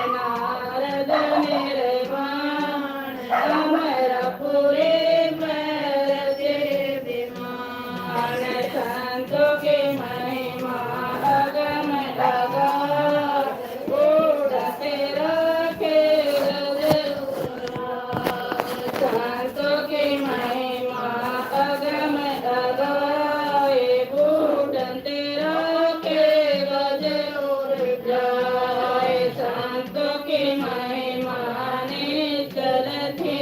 नारद निर्वाण अमरपुरी में रचे विमान। संतों की महिमा अगम अगाध, उड़ते रखे संतों की महिमा अगम अगाध, उड़ते रखे गज उड़ जाए। संतों की महिमा निश्चल थी,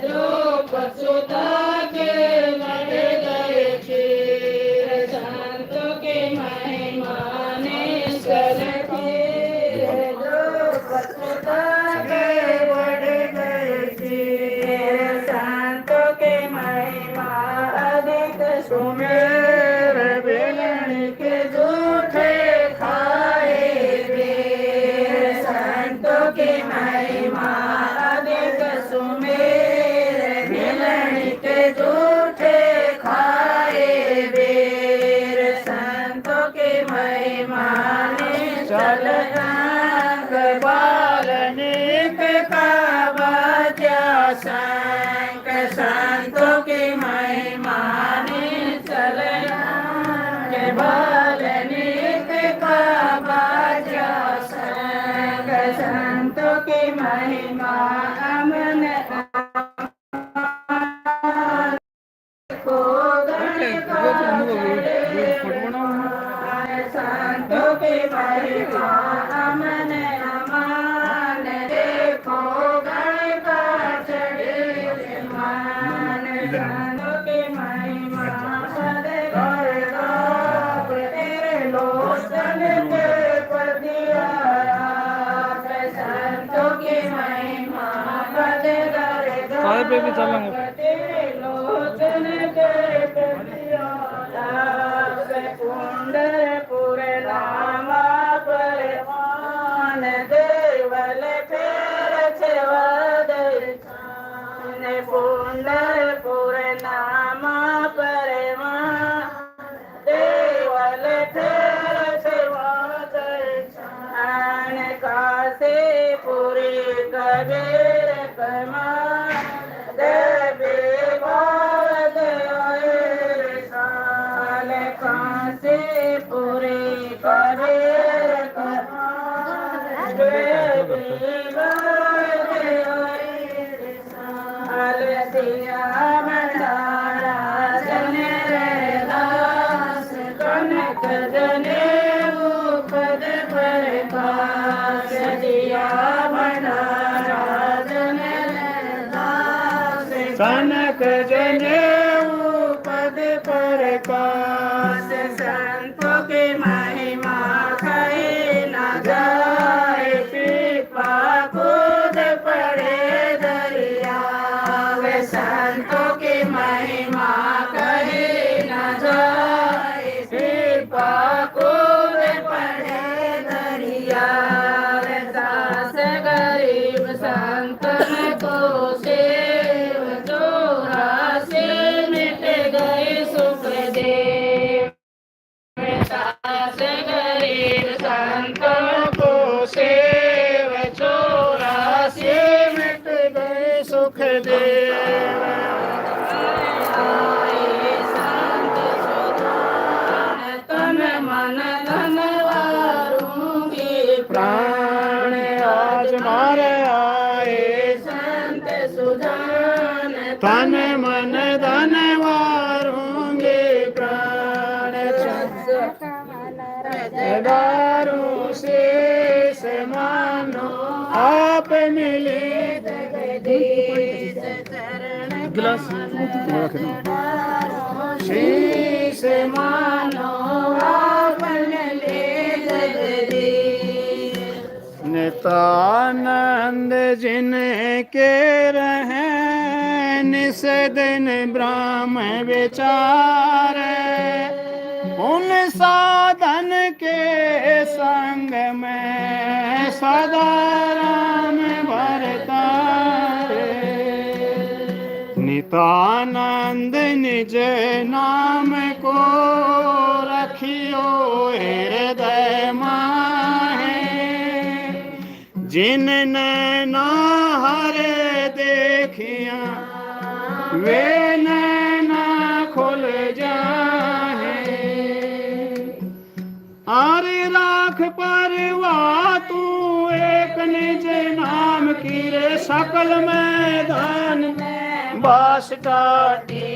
द्रौपदी सुता के बढ़ गए क्षीर। संतों की महिमा निश्चल थी, द्रौपदी सुता के बढ़ गए क्षीर। संतों की महिमा अधिक सुमेर, बेलन के जूठे खाए बेर। संतों की महिमा अधिक सुमेर, बेलन के जूठे खाए बेर। संतों की महिमा निश्चल अंग, बाल्मीक का बचा शंख। संतों की महिमा निश्चल अंग, बाल्मीक का बचा शंख। संतों की महिमा अमन को गण का चढ़े। संतों की महिमा अमन अमान, देखो गण का चढ़े मान। संतों की महिमा पद और लाभ, तेरे लोचन के पदिया। संतों की महिमा पद कर पे भी चलेंगे। तेरे लोचन के पदिया। कुंडरपुर नामा परमान, देवल फेर छवादन। कुंडरपुर नामा परमान, देवल फेर छवादन। काशीपुरी कबीर कमान, देवी बावद साल। काशीपुरी कबीर कमान, देवी बावद साल। सिया मंडारा जने दास, कनक जने पद प्रकाश। सिया मंडारा जने दास, कनक जने पद प्रकाश। संतों की महिमा कही न जाए, पीपा कूद पड़े दरिया। संतों की महिमा कही न जाए, पीपा कूद पड़े दरिया। दास गरीब संतन को सेव, चौरासी मिट गए सुख देव। दास गरीब संतन को सेव, चौरासी मिट गए सुख देव। संत सुजान, तन मन धन वारूंगी प्राण, आज मारे आए। संत सुजान, तन मन धन वारूंगी प्राण। दारू शेष मानो आप मिले जगदीश। चरण शीश मानो आप मिले जगदीश। नितानंद जिनके रहे, निस दिन ब्रह्म विचार। उन साधन के संग में सदा राम भरतारे। नितानंद निज नाम को रखियो हृदय माहे, जिन नैना हरे देखिया वे नैना खुल जाए। अरे राख परवा तू एक निज नाम की रे सकल मैदान बास टाटी।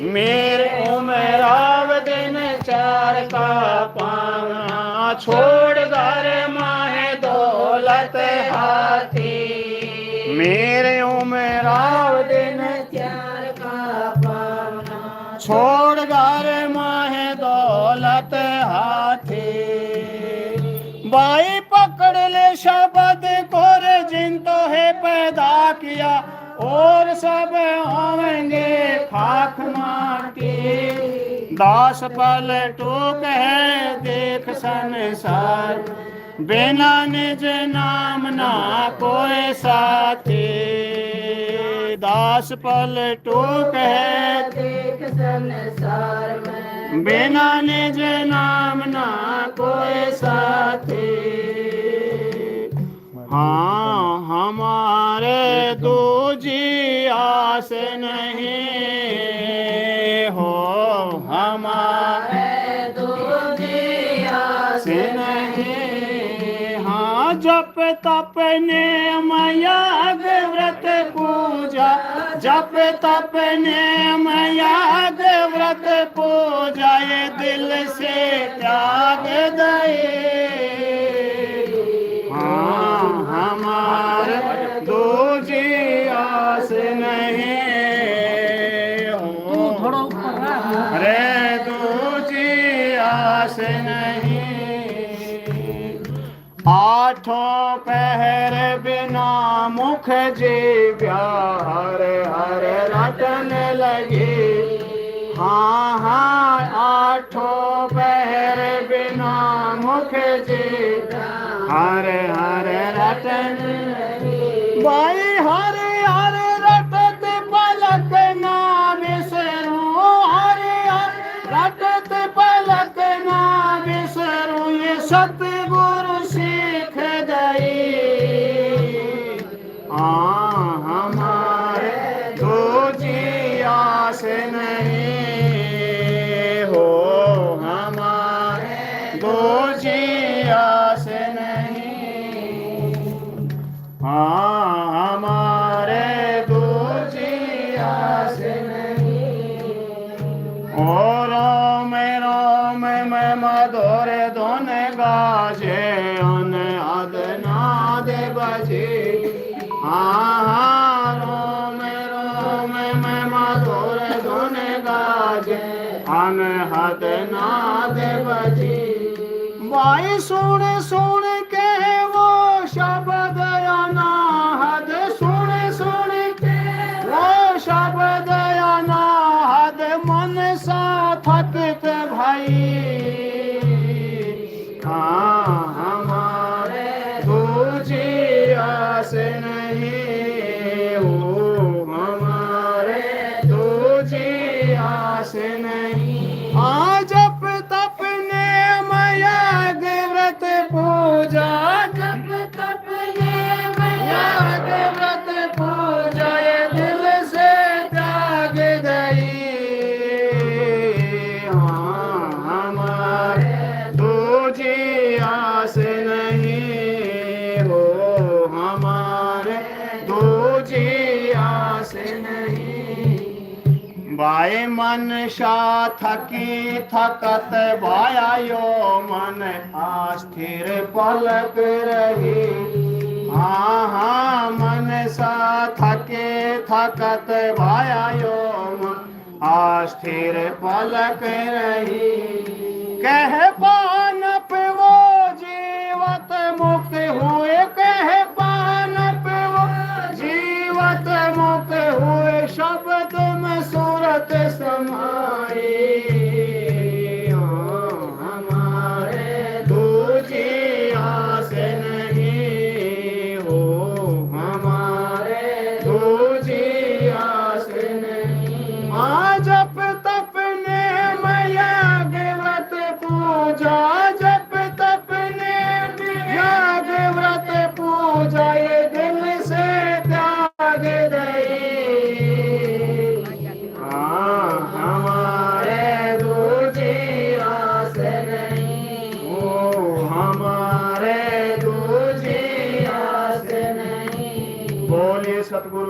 मेरे उमराव दिन चार का पाना छोड़ घर माहे दौलत हाथी। मेरे उमराव दिन चार का पाना छोड़ घर माहे दौलत हाथी। बाई पकड़ ले शब्द कोर जिन तो है पैदा किया और सब होंगे खाक माटी। दास पल टूक है देख संसार बिना निज नाम ना कोई साथी। दास पल टूक है देख संसार में बिना निज नाम ना कोई साथी। हाँ हमारे दूजी आस नहीं हो, हमारे दूजी आस नहीं। हाँ जप तप नेम याग व्रत पूजा, जप तप नेम याग व्रत पूजा ये दिल से त्याग दे। हमार दूजी आस नहीं हो, अरे दूजी आस नहीं। आठों पहर बिना मुख जीव्या हरे हरे रटन लगी। हाँ हाँ आठों पहर बिना मुख जीव्या हरे हरे रटन भाई हरे हरे रटत पलक ना बिसरूं। हरे हरे रटत पलक ना बिसरूं ये सतगुरु सीख दई। हमारे दूजी आस नहीं हो, हमारे दूजी आस नहीं। हमारे दूजी आस नहीं। और में मधुर धुन गाजे उन अदनाद बजे। हाँ रोम में मधुर धुन गाजे अनहद नाद बजे। भाई सुन सुन के वो शब्द अनाहद, सुन सुन के वो शब्द अनाहद मन सा थकत भाई। हाँ हमारे दूजी आस नहीं हो, हमारे दूजी आस नहीं। हाँ जप तप नेम याग व्रत पूजा, जप तप नेम याग व्रत पूजा ये दिल से त्याग दई। हाँ हमारे दूजी आस नहीं हो, हमारे दूजी आस नहीं। बाय मन शा थकी थकत भाया यो मन अस्थिर पलक रही। हाँ हाँ मन सा थके थकत भाया यो मन अस्थिर पलक रही। कह पानप वो जीवत मुक्त हुए, कह पानप वो जीवत मुक्त हुए शब्द में सूरत समाई। हमारे दूजी आस नहीं हो, हमारे दूजी आस नहीं। जप तप नेम याग व्रत पूजा,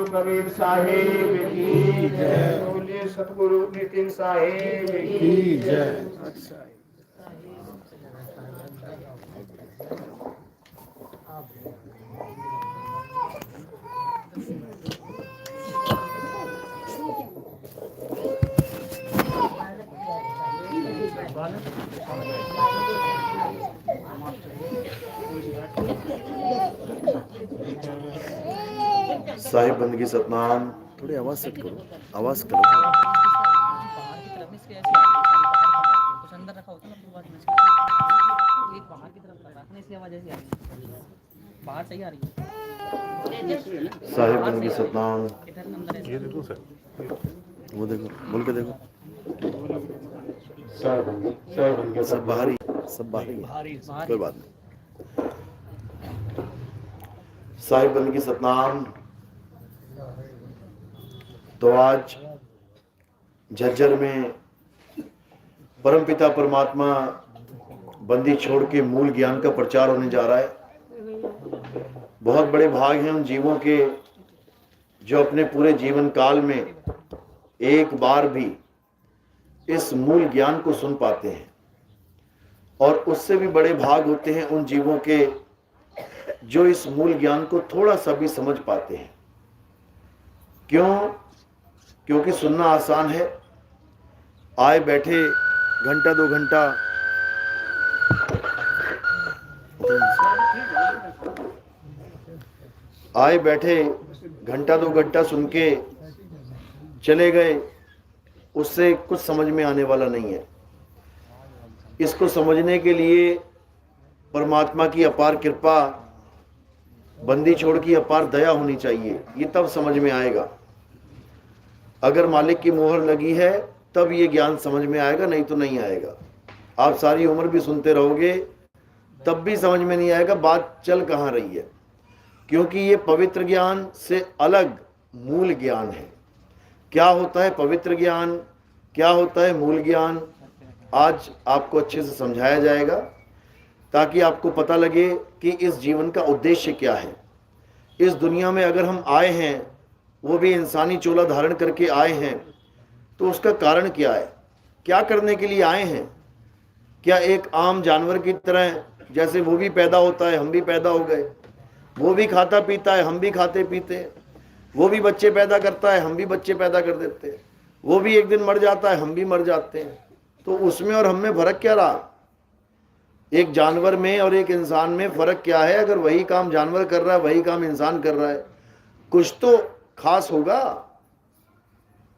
कबीर साहिब की जय। बोलिए सतगुरु नितिन साहिब की जय। अच्छा साहिब बंदगी सतनाम। थोड़ी आवाज सेट करो, आवाज करो। बाहर की तरफ इसके ऐसी आ रही है, बाहर कुछ अंदर रखा होता ना पूरी बात में एक बाहर की तरफ लगा रखने, इसकी आवाज ऐसी आ रही है, बाहर सही आ रही है। साहिब बंदगी सतनाम। इधर अंदर ऐसे। ये देखो सर, वो देखो, बोल के देखो। सब बाहर ही, सब बाहर ही है, कोई बात नहीं। साहिब बंदगी सतनाम। तो आज झज्जर में परमपिता परमात्मा बंदी छोड़ के मूल ज्ञान का प्रचार होने जा रहा है। बहुत बड़े भाग हैं उन जीवों के जो अपने पूरे जीवन काल में एक बार भी इस मूल ज्ञान को सुन पाते हैं, और उससे भी बड़े भाग होते हैं उन जीवों के जो इस मूल ज्ञान को थोड़ा सा भी समझ पाते हैं। क्यों? क्योंकि सुनना आसान है, आए बैठे घंटा 2 घंटा आए बैठे घंटा 2 घंटा सुन के चले गए, उससे कुछ समझ में आने वाला नहीं है। इसको समझने के लिए परमात्मा की अपार कृपा, बंदी छोड़ की अपार दया होनी चाहिए, ये तब समझ में आएगा। अगर मालिक की मोहर लगी है तब ये ज्ञान समझ में आएगा, नहीं तो नहीं आएगा। आप सारी उम्र भी सुनते रहोगे तब भी समझ में नहीं आएगा बात चल कहाँ रही है, क्योंकि ये पवित्र ज्ञान से अलग मूल ज्ञान है। क्या होता है पवित्र ज्ञान, क्या होता है मूल ज्ञान, आज आपको अच्छे से समझाया जाएगा, ताकि आपको पता लगे कि इस जीवन का उद्देश्य क्या है। इस दुनिया में अगर हम आए हैं, वो भी इंसानी चोला धारण करके आए हैं, तो उसका कारण क्या है, क्या करने के लिए आए हैं। क्या एक आम जानवर की तरह, जैसे वो भी पैदा होता है हम भी पैदा हो गए, वो भी खाता पीता है हम भी खाते पीते हैं, वो भी बच्चे पैदा करता है हम भी बच्चे पैदा कर देते हैं, वो भी एक दिन मर जाता है हम भी मर जाते हैं, तो उसमें और हम में फर्क क्या रहा। एक जानवर में और एक इंसान में फर्क क्या है। अगर वही काम जानवर कर रहा है वही काम इंसान कर रहा है, कुछ तो खास होगा,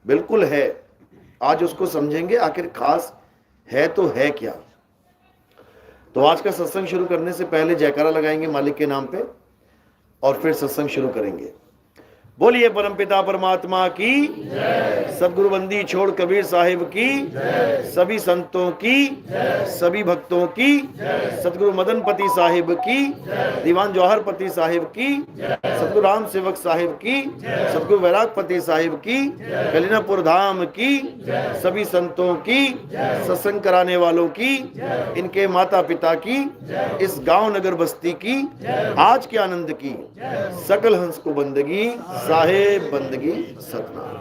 बिल्कुल है। आज उसको समझेंगे आखिर खास है तो है क्या। तो आज का सत्संग शुरू करने से पहले जयकारा लगाएंगे मालिक के नाम पे और फिर सत्संग शुरू करेंगे। बोलिए परमपिता परमात्मा की जय। सदगुरु बंदी छोड़ कबीर साहिब की जय। सभी संतों की जय। सभी भक्तों की जय। सदगुरु मदनपति साहिब की जय। दीवान जौहरपति साहिब की जय। सदगुरु राम सेवक साहिब की जय। सदगुरु वैरागपति साहिब की जय। कलीनापुर धाम की जय। सभी संतों की जय। सत्संग कराने वालों की जय। इनके माता पिता की जय। इस गांव नगर बस्ती की जय। आज के आनंद की जय। सकल हंस को बंदगी साहेब बंदगी सतनाम।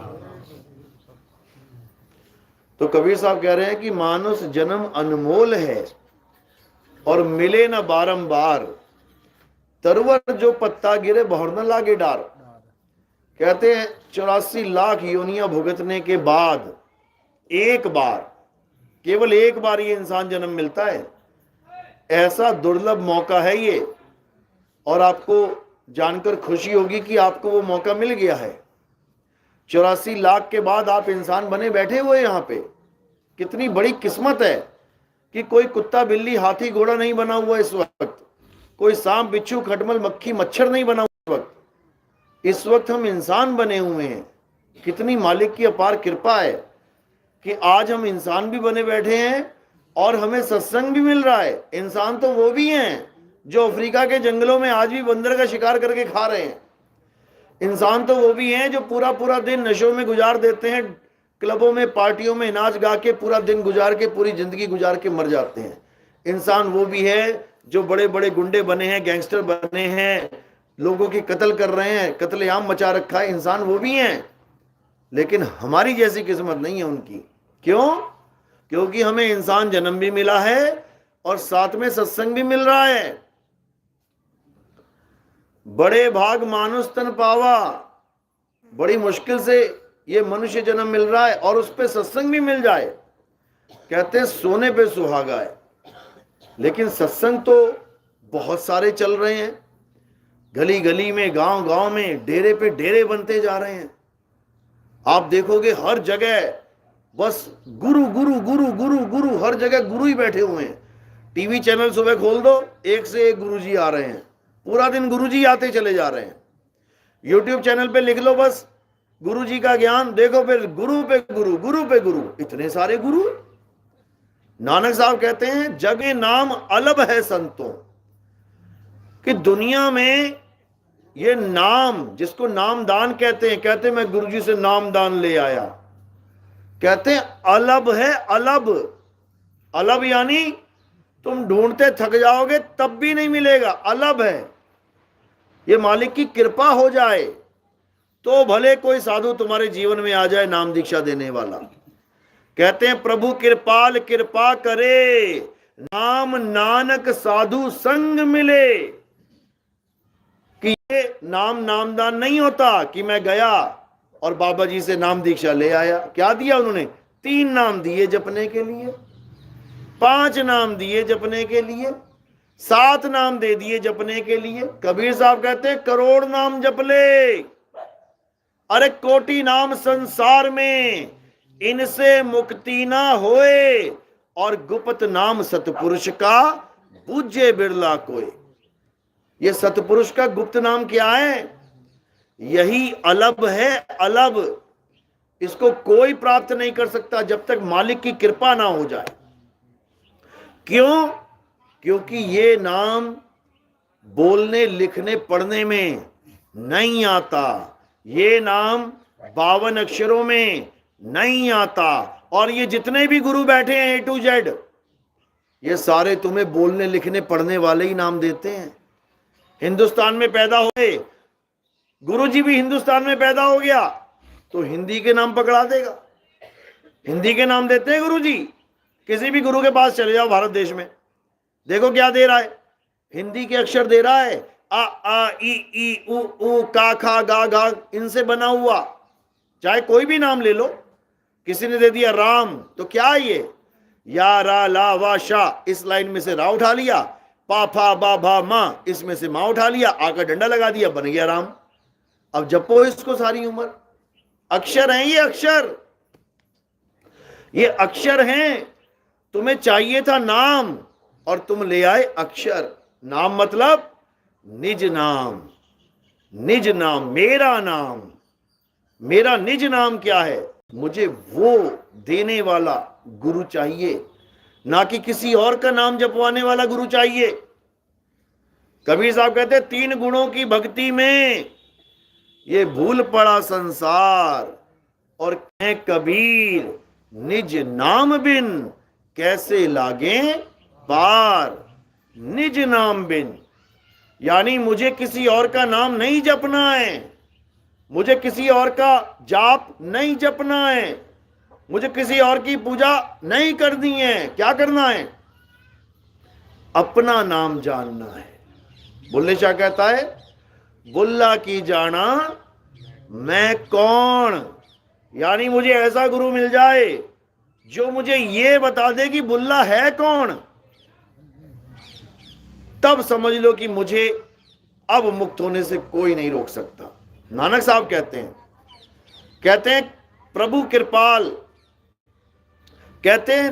तो कबीर साहब कह रहे हैं कि मानुष जन्म अनमोल है और मिले न बारंबार, तरवर जो पत्ता गिरे बहुर न लागे डार। कहते हैं 84 लाख योनियां भुगतने के बाद एक बार, केवल एक बार ये इंसान जन्म मिलता है। ऐसा दुर्लभ मौका है ये, और आपको जानकर खुशी होगी कि आपको वो मौका मिल गया है। 84 लाख के बाद आप इंसान बने बैठे हुए यहाँ पे। कितनी बड़ी किस्मत है कि कोई कुत्ता बिल्ली हाथी घोड़ा नहीं बना हुआ इस वक्त, कोई सांप बिच्छू खटमल मक्खी मच्छर नहीं बना हुआ इस वक्त। इस वक्त हम इंसान बने हुए हैं। कितनी मालिक की अपार कृपा है कि आज हम इंसान भी बने बैठे हैं और हमें सत्संग भी मिल रहा है। इंसान तो वो भी हैं जो अफ्रीका के जंगलों में आज भी बंदर का शिकार करके खा रहे हैं। इंसान तो वो भी हैं जो पूरा पूरा दिन नशों में गुजार देते हैं, क्लबों में पार्टियों में नाच गा के पूरा दिन गुजार के पूरी जिंदगी गुजार के मर जाते हैं। इंसान वो भी है जो बड़े बड़े गुंडे बने हैं, गैंगस्टर बने हैं, लोगों की कत्ल कर रहे हैं, कत्लेआम मचा रखा है, इंसान वो भी हैं, लेकिन हमारी जैसी किस्मत नहीं है उनकी। क्यों? क्योंकि हमें इंसान जन्म भी मिला है और साथ में सत्संग भी मिल रहा है। बड़े भाग मानुष तन पावा, बड़ी मुश्किल से ये मनुष्य जन्म मिल रहा है और उस पे सत्संग भी मिल जाए। कहते हैं सोने पे सुहागा है, लेकिन सत्संग तो बहुत सारे चल रहे हैं, गली गली में, गांव गांव में, डेरे पे डेरे बनते जा रहे हैं। आप देखोगे हर जगह बस गुरु गुरु गुरु गुरु गुरु, हर जगह गुरु ही बैठे हुए हैं। टीवी चैनल सुबह खोल दो, एक से एक गुरुजी आ रहे हैं, पूरा दिन गुरुजी आते चले जा रहे हैं। यूट्यूब चैनल पे लिख लो बस गुरुजी का ज्ञान, देखो फिर गुरु पे गुरु, गुरु पे गुरु, इतने सारे गुरु। नानक साहब कहते हैं जग नाम अलग है संतों, कि दुनिया में ये नाम, जिसको नाम दान कहते हैं, कहते हैं मैं गुरुजी से नाम दान ले आया, कहते हैं अलब है, अलब। अलब यानी तुम ढूंढते थक जाओगे तब भी नहीं मिलेगा, अलब है। ये मालिक की कृपा हो जाए तो भले कोई साधु तुम्हारे जीवन में आ जाए नाम दीक्षा देने वाला। कहते हैं प्रभु कृपाल कृपा करे, नाम नानक साधु संग मिले। कि ये नामदान नहीं होता कि मैं गया और बाबा जी से नाम दीक्षा ले आया। क्या दिया उन्होंने? 3 नाम दिए जपने के लिए, 5 नाम दिए जपने के लिए, 7 नाम दे दिए जपने के लिए। कबीर साहब कहते हैं करोड़ नाम जप ले, अरे कोटि नाम संसार में, इनसे मुक्ति ना होए, और गुप्त नाम सतपुरुष का पूज्य बिरला कोई। ये सतपुरुष का गुप्त नाम क्या है? यही अलब है, अलब। इसको कोई प्राप्त नहीं कर सकता जब तक मालिक की कृपा ना हो जाए। क्यों? क्योंकि ये नाम बोलने लिखने पढ़ने में नहीं आता, ये नाम 52 अक्षरों में नहीं आता। और ये जितने भी गुरु बैठे हैं A to Z, ये सारे तुम्हें बोलने लिखने पढ़ने वाले ही नाम देते हैं। हिंदुस्तान में पैदा हुए, गुरुजी भी हिंदुस्तान में पैदा हो गया तो हिंदी के नाम पकड़ा देगा, हिंदी के नाम देते हैं गुरुजी। किसी भी गुरु के पास चले जाओ भारत देश में, देखो क्या दे रहा है, हिंदी के अक्षर दे रहा है, आ ई उ का खा गा गा, इनसे बना हुआ। चाहे कोई भी नाम ले लो, किसी ने दे दिया राम, तो क्या है ये? या रा ला वा शा, इस लाइन में से रा उठा लिया, पा फा बा भा मा, इसमें से माँ उठा लिया, आका डंडा लगा दिया, बन गया राम। अब जपो इसको सारी उम्र। अक्षर हैं ये, अक्षर, ये अक्षर हैं। तुम्हें चाहिए था नाम और तुम ले आए अक्षर। नाम मतलब निज नाम, निज नाम, मेरा नाम। मेरा निज नाम क्या है? मुझे वो देने वाला गुरु चाहिए, ना कि किसी और का नाम जपवाने वाला गुरु चाहिए। कबीर साहब कहते हैं 3 गुणों की भक्ति में ये भूल पड़ा संसार, और कहें कबीर निज नाम बिन कैसे लागे पार। निज नाम बिन यानी मुझे किसी और का नाम नहीं जपना है, मुझे किसी और का जाप नहीं जपना है, मुझे किसी और की पूजा नहीं करनी है। क्या करना है? अपना नाम जानना है। बुल्ले शाह कहता है बुल्ला की जाना मैं कौन, यानी मुझे ऐसा गुरु मिल जाए जो मुझे ये बता दे कि बुल्ला है कौन, तब समझ लो कि मुझे अब मुक्त होने से कोई नहीं रोक सकता। नानक साहब कहते हैं प्रभु कृपाल, कहते हैं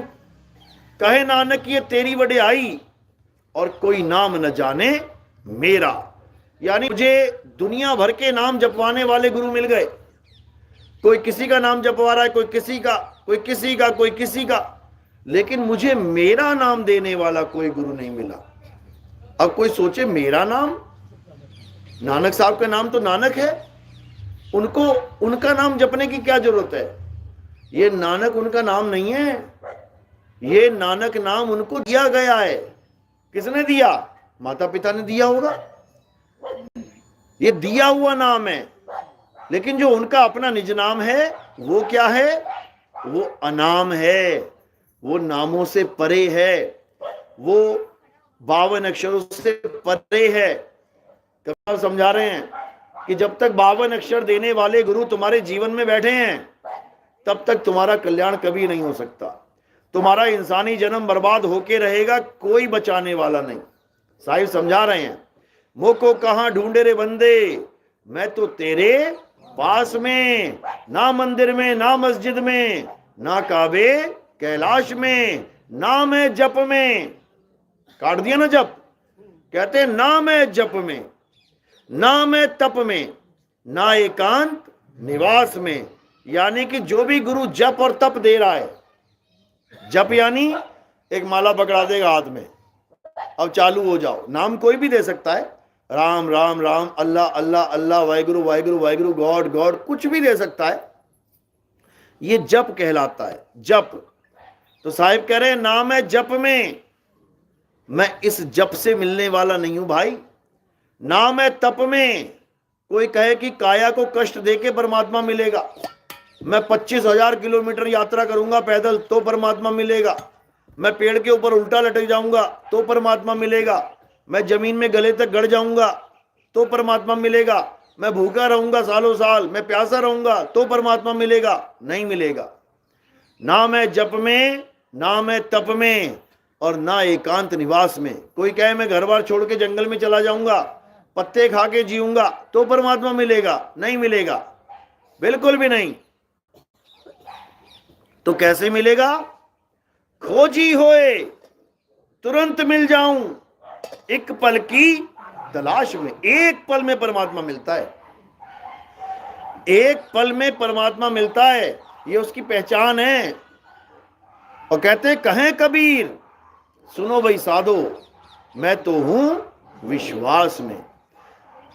कहे नानक ये तेरी वड्याई और कोई नाम न जाने मेरा। यानी मुझे दुनिया भर के नाम जपवाने वाले गुरु मिल गए, कोई किसी का नाम जपवा रहा है, कोई किसी का, कोई किसी का, कोई किसी का, लेकिन मुझे मेरा नाम देने वाला कोई गुरु नहीं मिला। अब कोई सोचे मेरा नाम, नानक साहब का नाम तो नानक है, उनको उनका नाम जपने की क्या जरूरत है? ये नानक उनका नाम नहीं है, ये नानक नाम उनको दिया गया है। किसने दिया? माता पिता ने दिया होगा। ये दिया हुआ नाम है, लेकिन जो उनका अपना निज नाम है वो क्या है? वो अनाम है, वो नामों से परे है, वो 52 अक्षरों से परे है। कब समझा रहे हैं कि जब तक 52 अक्षर देने वाले गुरु तुम्हारे जीवन में बैठे हैं तब तक तुम्हारा कल्याण कभी नहीं हो सकता। तुम्हारा इंसानी जन्म बर्बाद होके रहेगा, कोई बचाने वाला नहीं। साहिब समझा रहे हैं, मोको कहां ढूंढे रे बंदे, मैं तो तेरे पास में, ना मंदिर में, ना मस्जिद में, ना काबे कैलाश में, ना मैं जप में। काट दिया ना जप। कहते हैं ना मैं जप में, ना मैं तप में, ना एकांत निवास में। यानी कि जो भी गुरु जप और तप दे रहा है, जप यानी एक माला पकड़ा देगा हाथ में, अब चालू हो जाओ। नाम कोई भी दे सकता है, राम राम राम, अल्लाह अल्लाह अल्लाह, वाहिगुरु वाहिगुरु वाहिगुरु, गॉड गॉड, कुछ भी दे सकता है। ये जप कहलाता है, जप। तो साहिब कह रहे हैं ना मैं जप में, मैं इस जप से मिलने वाला नहीं हूं भाई। ना मैं तप में, कोई कहे कि काया को कष्ट देके परमात्मा मिलेगा, मैं 25,000 किलोमीटर यात्रा करूंगा पैदल तो परमात्मा मिलेगा, मैं पेड़ के ऊपर उल्टा लटक जाऊंगा तो परमात्मा मिलेगा, मैं जमीन में गले तक गड़ जाऊंगा तो परमात्मा मिलेगा, मैं भूखा रहूंगा सालों साल, मैं प्यासा रहूंगा तो परमात्मा मिलेगा, नहीं मिलेगा। ना मैं जप में, ना मैं तप में, और ना एकांत निवास में। कोई कहे मैं घर बार छोड़ के जंगल में चला जाऊंगा, पत्ते खा के जीऊंगा तो परमात्मा मिलेगा, नहीं मिलेगा, बिल्कुल भी नहीं। तो कैसे मिलेगा? खोजी होए तुरंत मिल जाऊं, एक पल की तलाश में। एक पल में परमात्मा मिलता है, एक पल में परमात्मा मिलता है, ये उसकी पहचान है। और कहते कहें कबीर, सुनो भाई साधो, मैं तो हूं विश्वास में।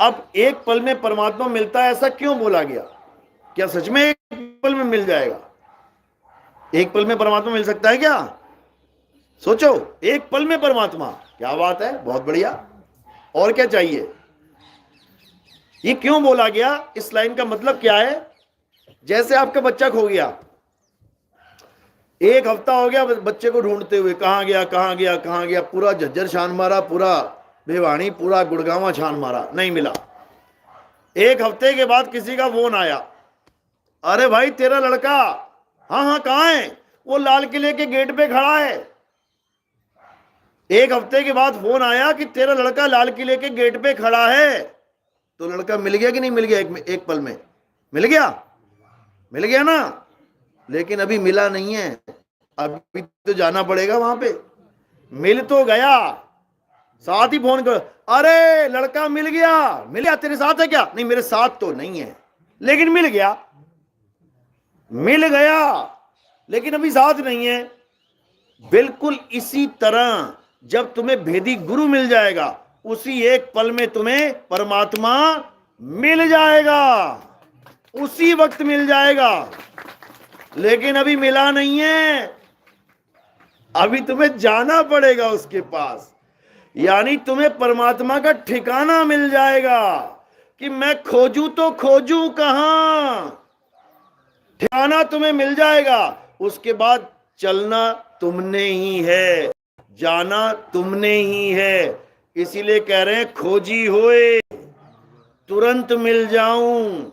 अब एक पल में परमात्मा मिलता है, ऐसा क्यों बोला गया? क्या सच में एक पल में मिल जाएगा? एक पल में परमात्मा मिल सकता है क्या? सोचो, एक पल में परमात्मा, क्या बात है, बहुत बढ़िया। और क्या चाहिए? ये क्यों बोला गया? इस लाइन का मतलब क्या है? जैसे आपका बच्चा खो गया, एक हफ्ता हो गया बच्चे को ढूंढते हुए, कहां गया कहां गया कहां गया, पूरा झज्जर छान मारा, पूरा भिवानी, पूरा गुड़गांवा छान मारा, नहीं मिला। एक हफ्ते के बाद किसी का फोन आया, अरे भाई तेरा लड़का, हाँ हाँ कहाँ है? वो लाल किले के गेट पे खड़ा है। एक हफ्ते के बाद फोन आया कि तेरा लड़का लाल किले के गेट पे खड़ा है। तो लड़का मिल गया कि नहीं मिल गया? एक पल में मिल गया, मिल गया ना। लेकिन अभी मिला नहीं है, अभी तो जाना पड़ेगा वहां पे। मिल तो गया, साथ ही फोन कर, अरे लड़का मिल गया, मिल गया, तेरे साथ है क्या? नहीं मेरे साथ तो नहीं है, लेकिन मिल गया। मिल गया लेकिन अभी साथ नहीं है। बिल्कुल इसी तरह जब तुम्हें भेदी गुरु मिल जाएगा, उसी एक पल में तुम्हें परमात्मा मिल जाएगा, उसी वक्त मिल जाएगा। लेकिन अभी मिला नहीं है, अभी तुम्हें जाना पड़ेगा उसके पास। यानी तुम्हें परमात्मा का ठिकाना मिल जाएगा कि मैं खोजूं तो खोजूं कहां। ठिकाना तुम्हें मिल जाएगा, उसके बाद चलना तुमने ही है, जाना तुमने ही है। इसीलिए कह रहे हैं खोजी होए तुरंत मिल जाऊं,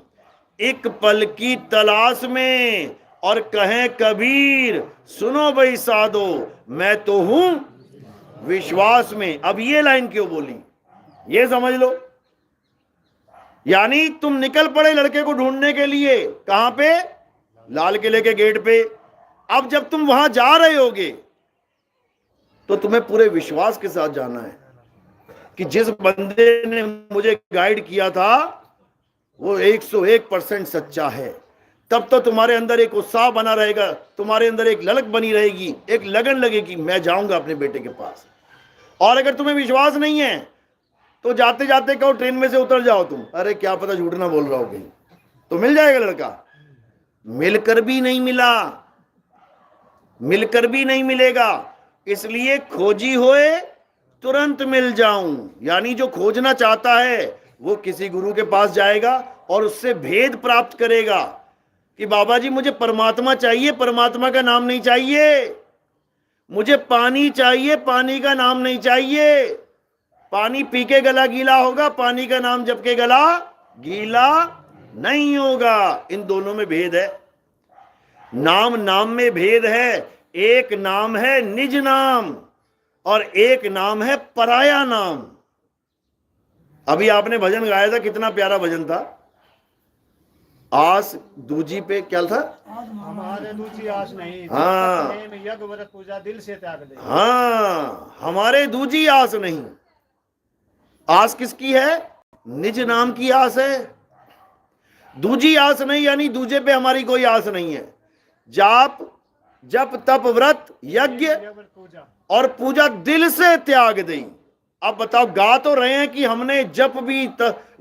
एक पल की तलाश में। और कहें कबीर, सुनो भाई साधो, मैं तो हूं विश्वास में। अब ये लाइन क्यों बोली, ये समझ लो। यानी तुम निकल पड़े लड़के को ढूंढने के लिए, कहां पे? लाल किले के गेट पे। अब जब तुम वहां जा रहे होगे तो तुम्हें पूरे विश्वास के साथ जाना है कि जिस बंदे ने मुझे गाइड किया था वो 101% सच्चा है। तब तो तुम्हारे अंदर एक उत्साह बना रहेगा, तुम्हारे अंदर एक ललक बनी रहेगी, एक लगन लगेगी, मैं जाऊंगा अपने बेटे के पास। और अगर तुम्हें विश्वास नहीं है तो जाते जाते कहो ट्रेन में से उतर जाओ तुम, अरे क्या पता झूठ ना बोल रहा हो कहीं, तो मिल जाएगा लड़का। मिलकर भी नहीं मिला, मिलकर भी नहीं मिलेगा। इसलिए खोजी होए तुरंत मिल जाऊं। यानी जो खोजना चाहता है वो किसी गुरु के पास जाएगा और उससे भेद प्राप्त करेगा कि बाबा जी मुझे परमात्मा चाहिए, परमात्मा का नाम नहीं चाहिए, मुझे पानी चाहिए, पानी का नाम नहीं चाहिए। पानी पी के गला गीला होगा, पानी का नाम जप के गला गीला नहीं होगा। इन दोनों में भेद है। नाम नाम में भेद है। एक नाम है निज नाम और एक नाम है पराया नाम। अभी आपने भजन गाया था, कितना प्यारा भजन था। आस दूजी पे क्या था? हमारे दूसरी आस नहीं, हाँ। प्रेम यज्ञ व्रत पूजा दिल से त्याग दे। हाँ, हमारे दूजी आस नहीं। आस किसकी है? निज नाम की आस है। दूजी आस नहीं, यानी दूजे पे हमारी कोई आस नहीं है। जाप जप तप व्रत यज्ञ पूजा और पूजा दिल से त्याग दी। अब बताओ, गा तो रहे हैं कि हमने जप भी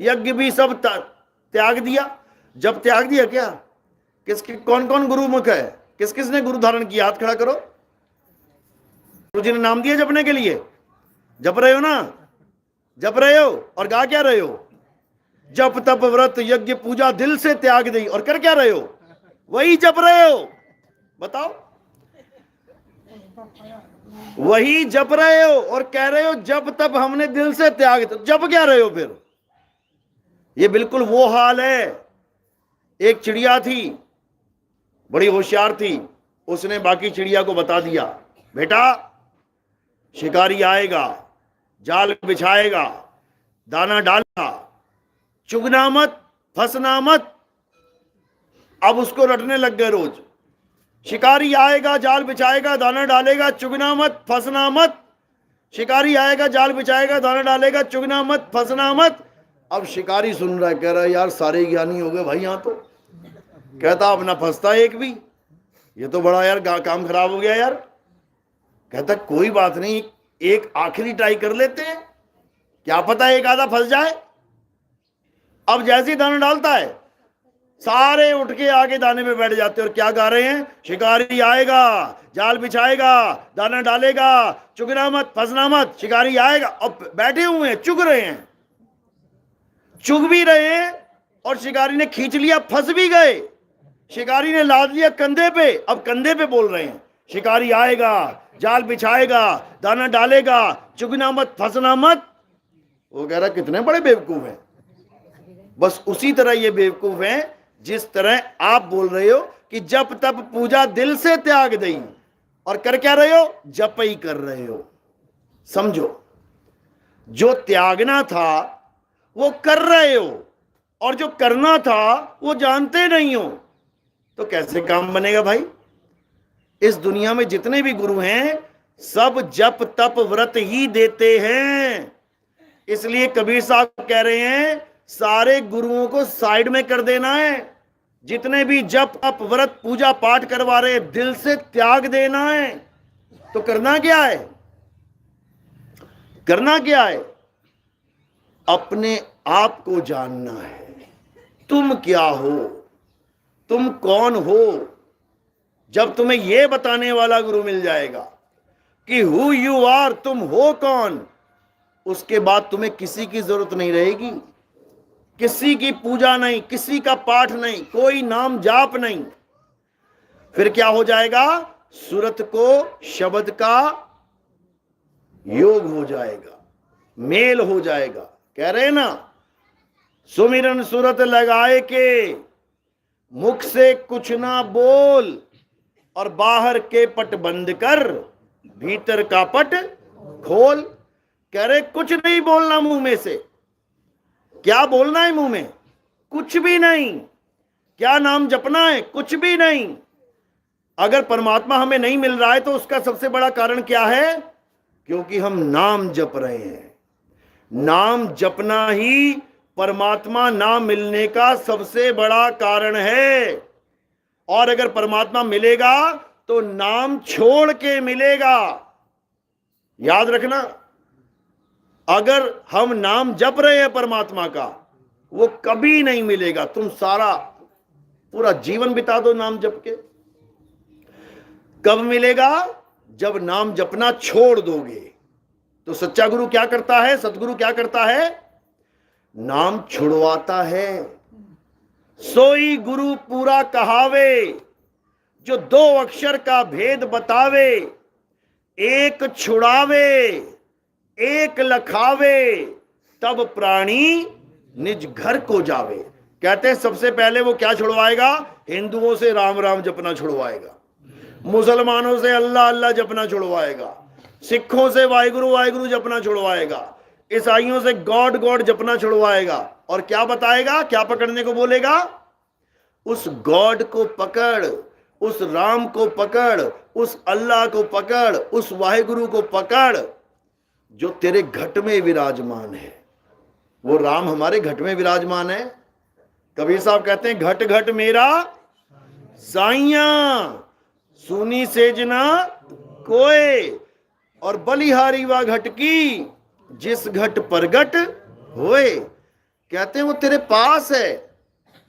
यज्ञ भी सब त्याग दिया। जब त्याग दिया क्या? किसके कौन कौन गुरुमुख है? किस किस ने गुरु धारण किया? हाथ खड़ा करो। गुरु जी ने नाम दिया जपने के लिए। जप रहे हो ना? जप रहे हो और गा क्या रहे हो? जप तप व्रत यज्ञ पूजा दिल से त्याग दी। और कर क्या रहे हो? वही जप रहे हो। बताओ, वही जप रहे हो और कह रहे हो जप तप हमने दिल से त्याग। तो जप क्या रहे हो फिर? ये बिल्कुल वो हाल है। एक चिड़िया थी, बड़ी होशियार थी। उसने बाकी चिड़िया को बता दिया, बेटा शिकारी आएगा, जाल बिछाएगा, दाना डालेगा, चुगना मत, फंसना मत। अब उसको रटने लग गए रोज। शिकारी आएगा, जाल बिछाएगा, दाना डालेगा, चुगना मत, फंसना मत। शिकारी आएगा, जाल बिछाएगा, दाना डालेगा, चुगना मत, फंसना मत। अब शिकारी सुन रहा है, कह रहा है यार सारे ज्ञानी हो गए भाई यहाँ तो। कहता अब ना फंसता एक भी, ये तो बड़ा यार काम खराब हो गया यार। कहता कोई बात नहीं, एक आखिरी ट्राई कर लेते हैं, क्या पता एक आधा फंस जाए। अब जैसे ही दाना डालता है, सारे उठ के आगे दाने में बैठ जाते हैं और क्या गा रहे हैं? शिकारी आएगा, जाल बिछाएगा, दाना डालेगा, चुगना मत, फंसना मत। शिकारी आएगा, अब बैठे हुए हैं, चुग रहे हैं, चुग भी रहे हैं और शिकारी ने खींच लिया, फंस भी गए। शिकारी ने लाद लिया कंधे पे, अब कंधे पे बोल रहे हैं शिकारी आएगा, जाल बिछाएगा, दाना डालेगा, चुगना मत, फंसना मत। वो कह रहा कितने बड़े बेवकूफ हैं। बस उसी तरह ये बेवकूफ हैं जिस तरह आप बोल रहे हो कि जप तप पूजा दिल से त्याग दई, और कर क्या रहे हो? जप ही कर रहे हो। समझो, जो त्यागना था वो कर रहे हो और जो करना था वो जानते नहीं हो, तो कैसे काम बनेगा भाई? इस दुनिया में जितने भी गुरु हैं सब जप तप व्रत ही देते हैं। इसलिए कबीर साहब कह रहे हैं सारे गुरुओं को साइड में कर देना है। जितने भी जप तप व्रत पूजा पाठ करवा रहे दिल से त्याग देना है। तो करना क्या है? करना क्या है? अपने आप को जानना है। तुम क्या हो, तुम कौन हो। जब तुम्हें यह बताने वाला गुरु मिल जाएगा कि हु यू आर, तुम हो कौन, उसके बाद तुम्हें किसी की जरूरत नहीं रहेगी। किसी की पूजा नहीं, किसी का पाठ नहीं, कोई नाम जाप नहीं। फिर क्या हो जाएगा? सूरत को शब्द का योग हो जाएगा, मेल हो जाएगा। कह रहे ना, सुमिरन सूरत लगाए के मुख से कुछ ना बोल और बाहर के पट बंद कर भीतर का पट खोल। कह रहे कुछ नहीं बोलना मुंह में से। क्या बोलना है मुंह में? कुछ भी नहीं। क्या नाम जपना है? कुछ भी नहीं। अगर परमात्मा हमें नहीं मिल रहा है तो उसका सबसे बड़ा कारण क्या है? क्योंकि हम नाम जप रहे हैं। नाम जपना ही परमात्मा ना मिलने का सबसे बड़ा कारण है। और अगर परमात्मा मिलेगा तो नाम छोड़ के मिलेगा। याद रखना, अगर हम नाम जप रहे हैं परमात्मा का, वो कभी नहीं मिलेगा। तुम सारा पूरा जीवन बिता दो नाम जप के, कब मिलेगा? जब नाम जपना छोड़ दोगे। तो सच्चा गुरु क्या करता है? सतगुरु क्या करता है? नाम छुड़वाता है। सोई गुरु पूरा कहावे, जो दो अक्षर का भेद बतावे। एक छुड़ावे एक लखावे, तब प्राणी निज घर को जावे। कहते हैं सबसे पहले वो क्या छुड़वाएगा? हिंदुओं से राम राम जपना छुड़वाएगा, मुसलमानों से अल्लाह अल्लाह जपना छुड़वाएगा, सिखों से वाहिगुरु वाहिगुरु जपना छुड़वाएगा, ईसाइयों से गॉड गॉड जपना छुड़वाएगा। और क्या बताएगा, क्या पकड़ने को बोलेगा? उस गॉड को पकड़, उस राम को पकड़, उस अल्लाह को पकड़, उस वाहिगुरु को पकड़ जो तेरे घट में विराजमान है। वो राम हमारे घट में विराजमान है। कबीर साहब कहते हैं घट घट मेरा साइया, सुनी सेजना कोय, और बलिहारी वा घट की, जिस घट परगट होए। कहते हैं वो तेरे पास है,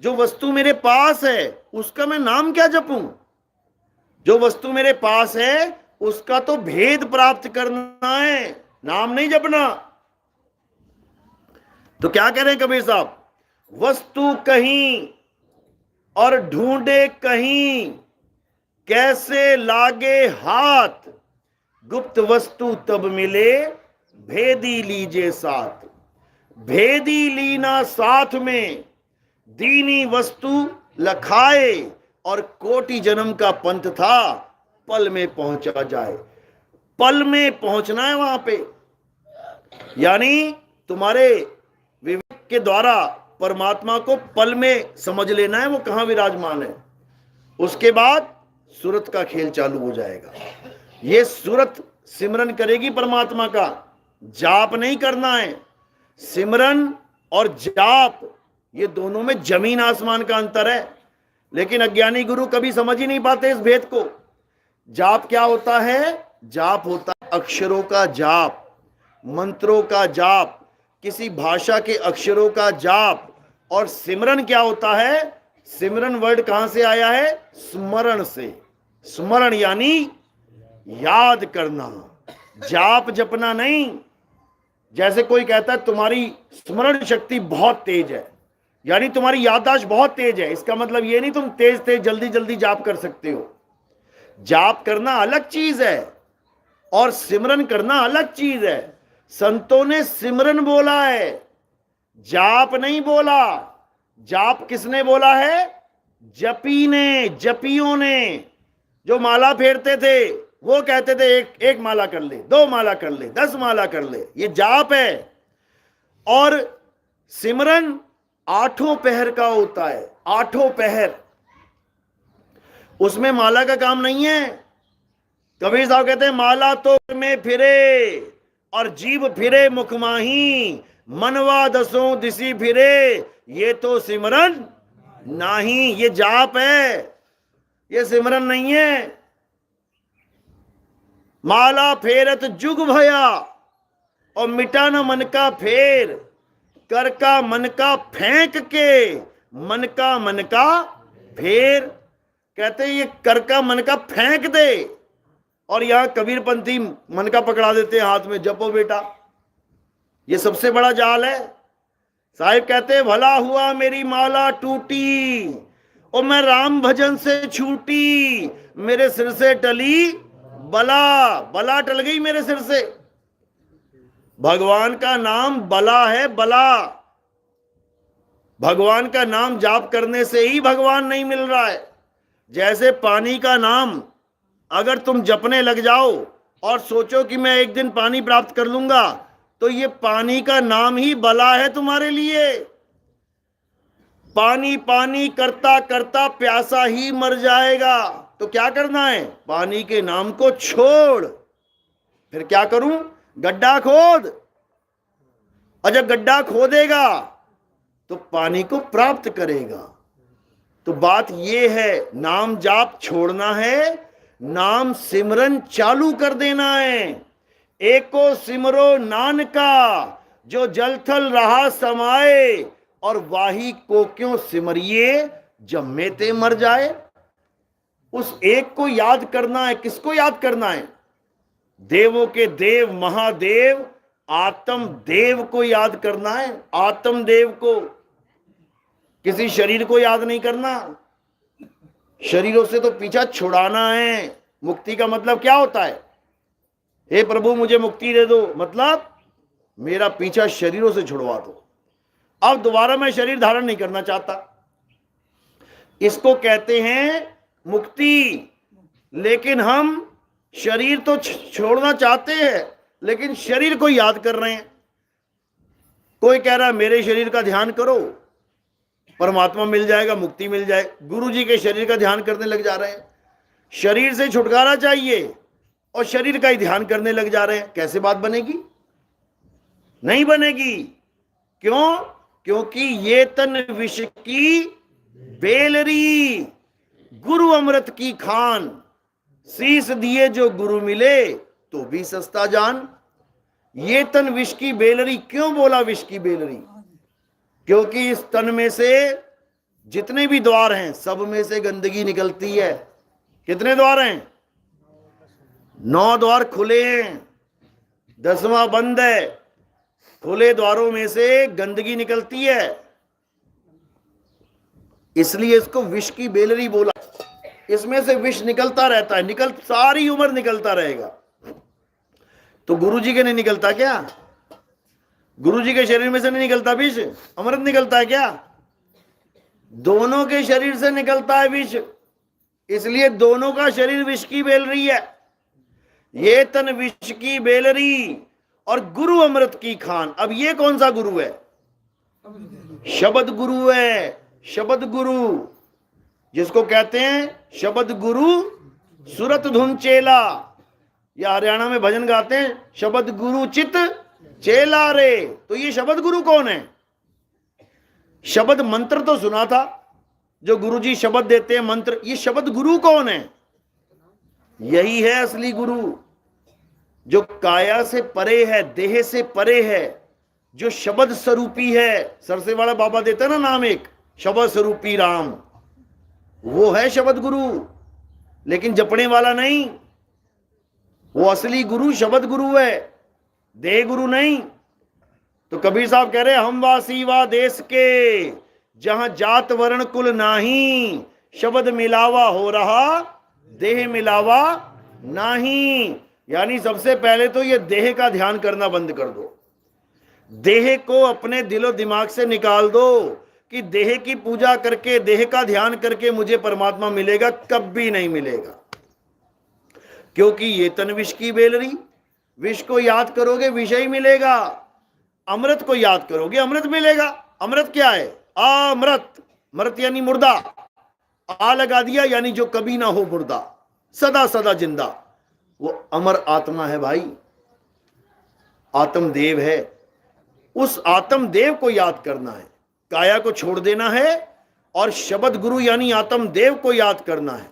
जो वस्तु मेरे पास है उसका मैं नाम क्या जपूं? जो वस्तु मेरे पास है उसका तो भेद प्राप्त करना है, नाम नहीं जपना। तो क्या कह रहे हैं कबीर साहब? वस्तु कहीं और ढूंढे कहीं, कैसे लागे हाथ, गुप्त वस्तु तब मिले, भेदी लीजे साथ। भेदी लीना साथ में, दीनी वस्तु लखाए, और कोटि जन्म का पंथ था, पल में पहुंचा जाए। पल में पहुंचना है वहां पे, यानी तुम्हारे विवेक के द्वारा परमात्मा को पल में समझ लेना है वो कहां विराजमान है। उसके बाद सूरत का खेल चालू हो जाएगा। ये सूरत सिमरन करेगी परमात्मा का, जाप नहीं करना है। सिमरन और जाप ये दोनों में जमीन आसमान का अंतर है, लेकिन अज्ञानी गुरु कभी समझ ही नहीं पाते इस भेद को। जाप क्या होता है? जाप होता है अक्षरों का जाप, मंत्रों का जाप, किसी भाषा के अक्षरों का जाप। और सिमरन क्या होता है? सिमरन वर्ड कहां से आया है? स्मरण से। स्मरण यानी याद करना, जाप जपना नहीं। जैसे कोई कहता है तुम्हारी स्मरण शक्ति बहुत तेज है, यानी तुम्हारी याददाश्त बहुत तेज है, इसका मतलब ये नहीं तुम तेज तेज जल्दी जल्दी जाप कर सकते हो। जाप करना अलग चीज है और सिमरन करना अलग चीज है। संतों ने सिमरन बोला है, जाप नहीं बोला। जाप किसने बोला है? जपी ने, जपियों ने। जो माला फेरते थे वो कहते थे एक माला कर ले, 2 माला कर ले, 10 माला कर ले, ये जाप है। और सिमरन 8 पहर का होता है, 8 पहर। उसमें माला का काम नहीं है। कबीर साहब कहते हैं माला तो में फिरे और जीव फिरे मुख माही, मनवा दसों दिसी फिरे, ये तो सिमरन नहीं, ये जाप है, ये सिमरन नहीं है। माला फेरत जुग भया और मिटा न मन का फेर, कर का मन का फेंक के, मन का फेर। कहते हैं ये कर का मन का फेंक दे, और यहां कबीरपंथी मन का पकड़ा देते हैं हाथ में, जपो बेटा। ये सबसे बड़ा जाल है। साहिब कहते हैं भला हुआ मेरी माला टूटी और मैं राम भजन से छूटी, मेरे सिर से टली बला, बला टल गई मेरे सिर से। भगवान का नाम बला है, बला। भगवान का नाम जाप करने से ही भगवान नहीं मिल रहा है। जैसे पानी का नाम अगर तुम जपने लग जाओ और सोचो कि मैं एक दिन पानी प्राप्त कर लूंगा, तो ये पानी का नाम ही बला है तुम्हारे लिए। पानी पानी करता करता प्यासा ही मर जाएगा। तो क्या करना है? पानी के नाम को छोड़। फिर क्या करूं? गड्ढा खोद, और जब गड्ढा खोदेगा तो पानी को प्राप्त करेगा। तो बात यह है, नाम जाप छोड़ना है, नाम सिमरन चालू कर देना है। एको सिमरो नानका, जो जलथल रहा समाए, और वाही को क्यों सिमरिए, जब मेते मर जाए। उस एक को याद करना है। किसको याद करना है? देवों के देव महादेव, आत्म देव को याद करना है, आत्म देव को, किसी शरीर को याद नहीं करना। शरीरों से तो पीछा छुड़ाना है। मुक्ति का मतलब क्या होता है? हे प्रभु मुझे मुक्ति दे दो, मतलब मेरा पीछा शरीरों से छुड़वा दो, अब दोबारा मैं शरीर धारण नहीं करना चाहता। इसको कहते हैं मुक्ति। लेकिन हम शरीर तो छोड़ना चाहते हैं, लेकिन शरीर को याद कर रहे हैं। कोई कह रहा है मेरे शरीर का ध्यान करो, परमात्मा मिल जाएगा, मुक्ति मिल जाए। गुरु जी के शरीर का ध्यान करने लग जा रहे हैं। शरीर से छुटकारा चाहिए और शरीर का ही ध्यान करने लग जा रहे हैं। कैसे बात बनेगी? नहीं बनेगी। क्यों? क्योंकि ये तन विष की बेलरी, गुरु अमृत की खान, शीस दिए जो गुरु मिले तो भी सस्ता जान। ये तन विष की बेलरी। क्यों बोला विष की बेलरी? क्योंकि इस तन में से जितने भी द्वार हैं सब में से गंदगी निकलती है। कितने द्वार हैं? 9 द्वार खुले हैं, 10वां बंद है। खुले द्वारों में से गंदगी निकलती है, इसलिए इसको विष की बेलरी बोला। इसमें से विष निकलता रहता है, सारी उम्र निकलता रहेगा। तो गुरु जी के नहीं निकलता क्या? गुरु जी के शरीर में से नहीं निकलता विष? अमृत निकलता है क्या? दोनों के शरीर से निकलता है विष, इसलिए दोनों का शरीर विष की बेलरी है। ये तन विष की बेलरी और गुरु अमृत की खान। अब ये कौन सा गुरु है? शब्द गुरु है। शब्द गुरु जिसको कहते हैं शब्द गुरु सुरत धुन चेला, या हरियाणा में भजन गाते हैं शब्द गुरु चित चेला रे। तो ये शब्द गुरु कौन है? शब्द मंत्र तो सुना था, जो गुरु जी शब्द देते हैं मंत्र। ये शब्द गुरु कौन है? यही है असली गुरु, जो काया से परे है, देह से परे है, जो शब्द स्वरूपी है। सरसे वाला बाबा देते हैं ना नाम एक, शब्द स्वरूपी राम, वो है शब्द गुरु। लेकिन जपने वाला नहीं, वो असली गुरु शब्द गुरु है, देह गुरु नहीं। तो कबीर साहब कह रहे हम वासी वा देश के, जहां जात वर्ण कुल नाही, शब्द मिलावा हो रहा देह मिलावा नाही। यानी सबसे पहले तो ये देह का ध्यान करना बंद कर दो, देह को अपने दिलो दिमाग से निकाल दो कि देह की पूजा करके, देह का ध्यान करके मुझे परमात्मा मिलेगा, कभी नहीं मिलेगा। क्योंकि ये तन विष की बेलरी, विष को याद करोगे विषय मिलेगा, अमृत को याद करोगे अमृत मिलेगा। अमृत क्या है? अमृत, मृत यानी मुर्दा, आ लगा दिया यानी जो कभी ना हो मुर्दा, सदा सदा जिंदा, वो अमर आत्मा है भाई, आत्मदेव है। उस आत्मदेव को याद करना है, काया को छोड़ देना है और शब्द गुरु यानी आत्मदेव को याद करना है।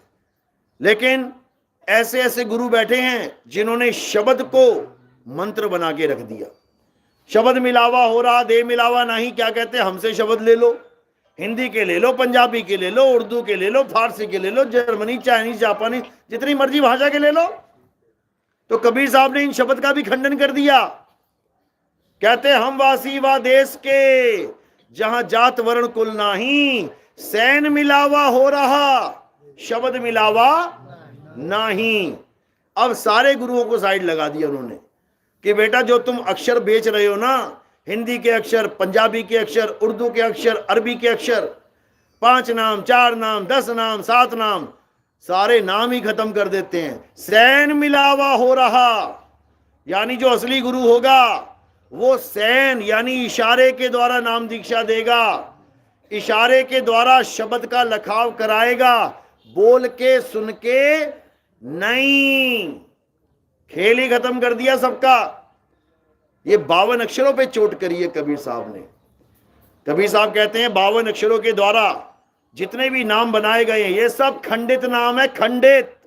लेकिन ऐसे ऐसे गुरु बैठे हैं जिन्होंने शब्द को मंत्र बना के रख दिया। शब्द मिलावा हो रहा देह मिलावा नहीं। क्या कहते हैं? हमसे शब्द ले लो, हिंदी के ले लो, पंजाबी के ले लो, उर्दू के ले लो, फारसी के ले लो, जर्मनी, चाइनीज, जापानी, जितनी मर्जी भाषा के ले लो। तो कबीर साहब ने इन शब्द का भी खंडन कर दिया। कहते हम वासी वा देश के, जहां जात वर्ण कुल नाही, सैन मिलावा हो रहा शब्द मिलावा नहीं। अब सारे गुरुओं को साइड लगा दिया उन्होंने कि बेटा जो तुम अक्षर बेच रहे हो ना, हिंदी के अक्षर, पंजाबी के अक्षर, उर्दू के अक्षर, अरबी के अक्षर, 5 नाम, 4 नाम, 10 नाम, 7 नाम, सारे नाम ही खत्म कर देते हैं। सैन मिलावा हो रहा, यानी जो असली गुरु होगा वो सैन यानी इशारे के द्वारा नाम दीक्षा देगा, इशारे के द्वारा शब्द का लखाव कराएगा, बोल के सुन के नहीं। खेल ही खत्म कर दिया सबका। ये 52 अक्षरों पे चोट करी है कबीर साहब ने। कबीर साहब कहते हैं 52 अक्षरों के द्वारा जितने भी नाम बनाए गए हैं ये सब खंडित नाम है, खंडित।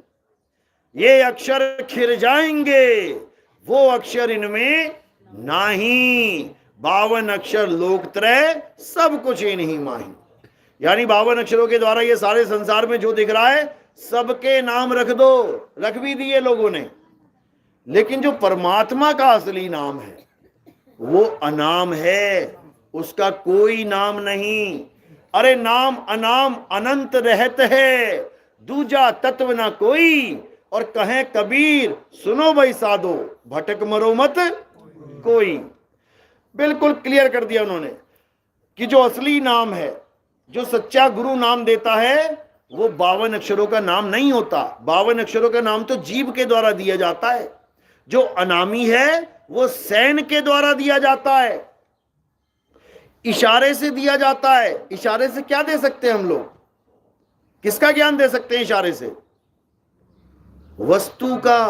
ये अक्षर खिर जाएंगे, वो अक्षर इनमें नहीं। 52 अक्षर लोकत्रय सब कुछ ही नहीं माही। यानी 52 अक्षरों के द्वारा ये सारे संसार में जो दिख रहा है सबके नाम रख दो, रख भी दिए लोगों ने। लेकिन जो परमात्मा का असली नाम है वो अनाम है, उसका कोई नाम नहीं। अरे नाम अनाम अनंत रहत है, दूजा तत्व ना कोई। और कहें कबीर सुनो भाई साधो, भटक मरो मत कोई। बिल्कुल क्लियर कर दिया उन्होंने कि जो असली नाम है, जो सच्चा गुरु नाम देता है, वो 52 अक्षरों का नाम नहीं होता। 52 अक्षरों का नाम तो जीभ के द्वारा दिया जाता है। जो अनामी है वो सैन के द्वारा दिया जाता है, इशारे से दिया जाता है। इशारे से क्या दे सकते हैं हम लोग? किसका ज्ञान दे सकते हैं इशारे से? वस्तु का।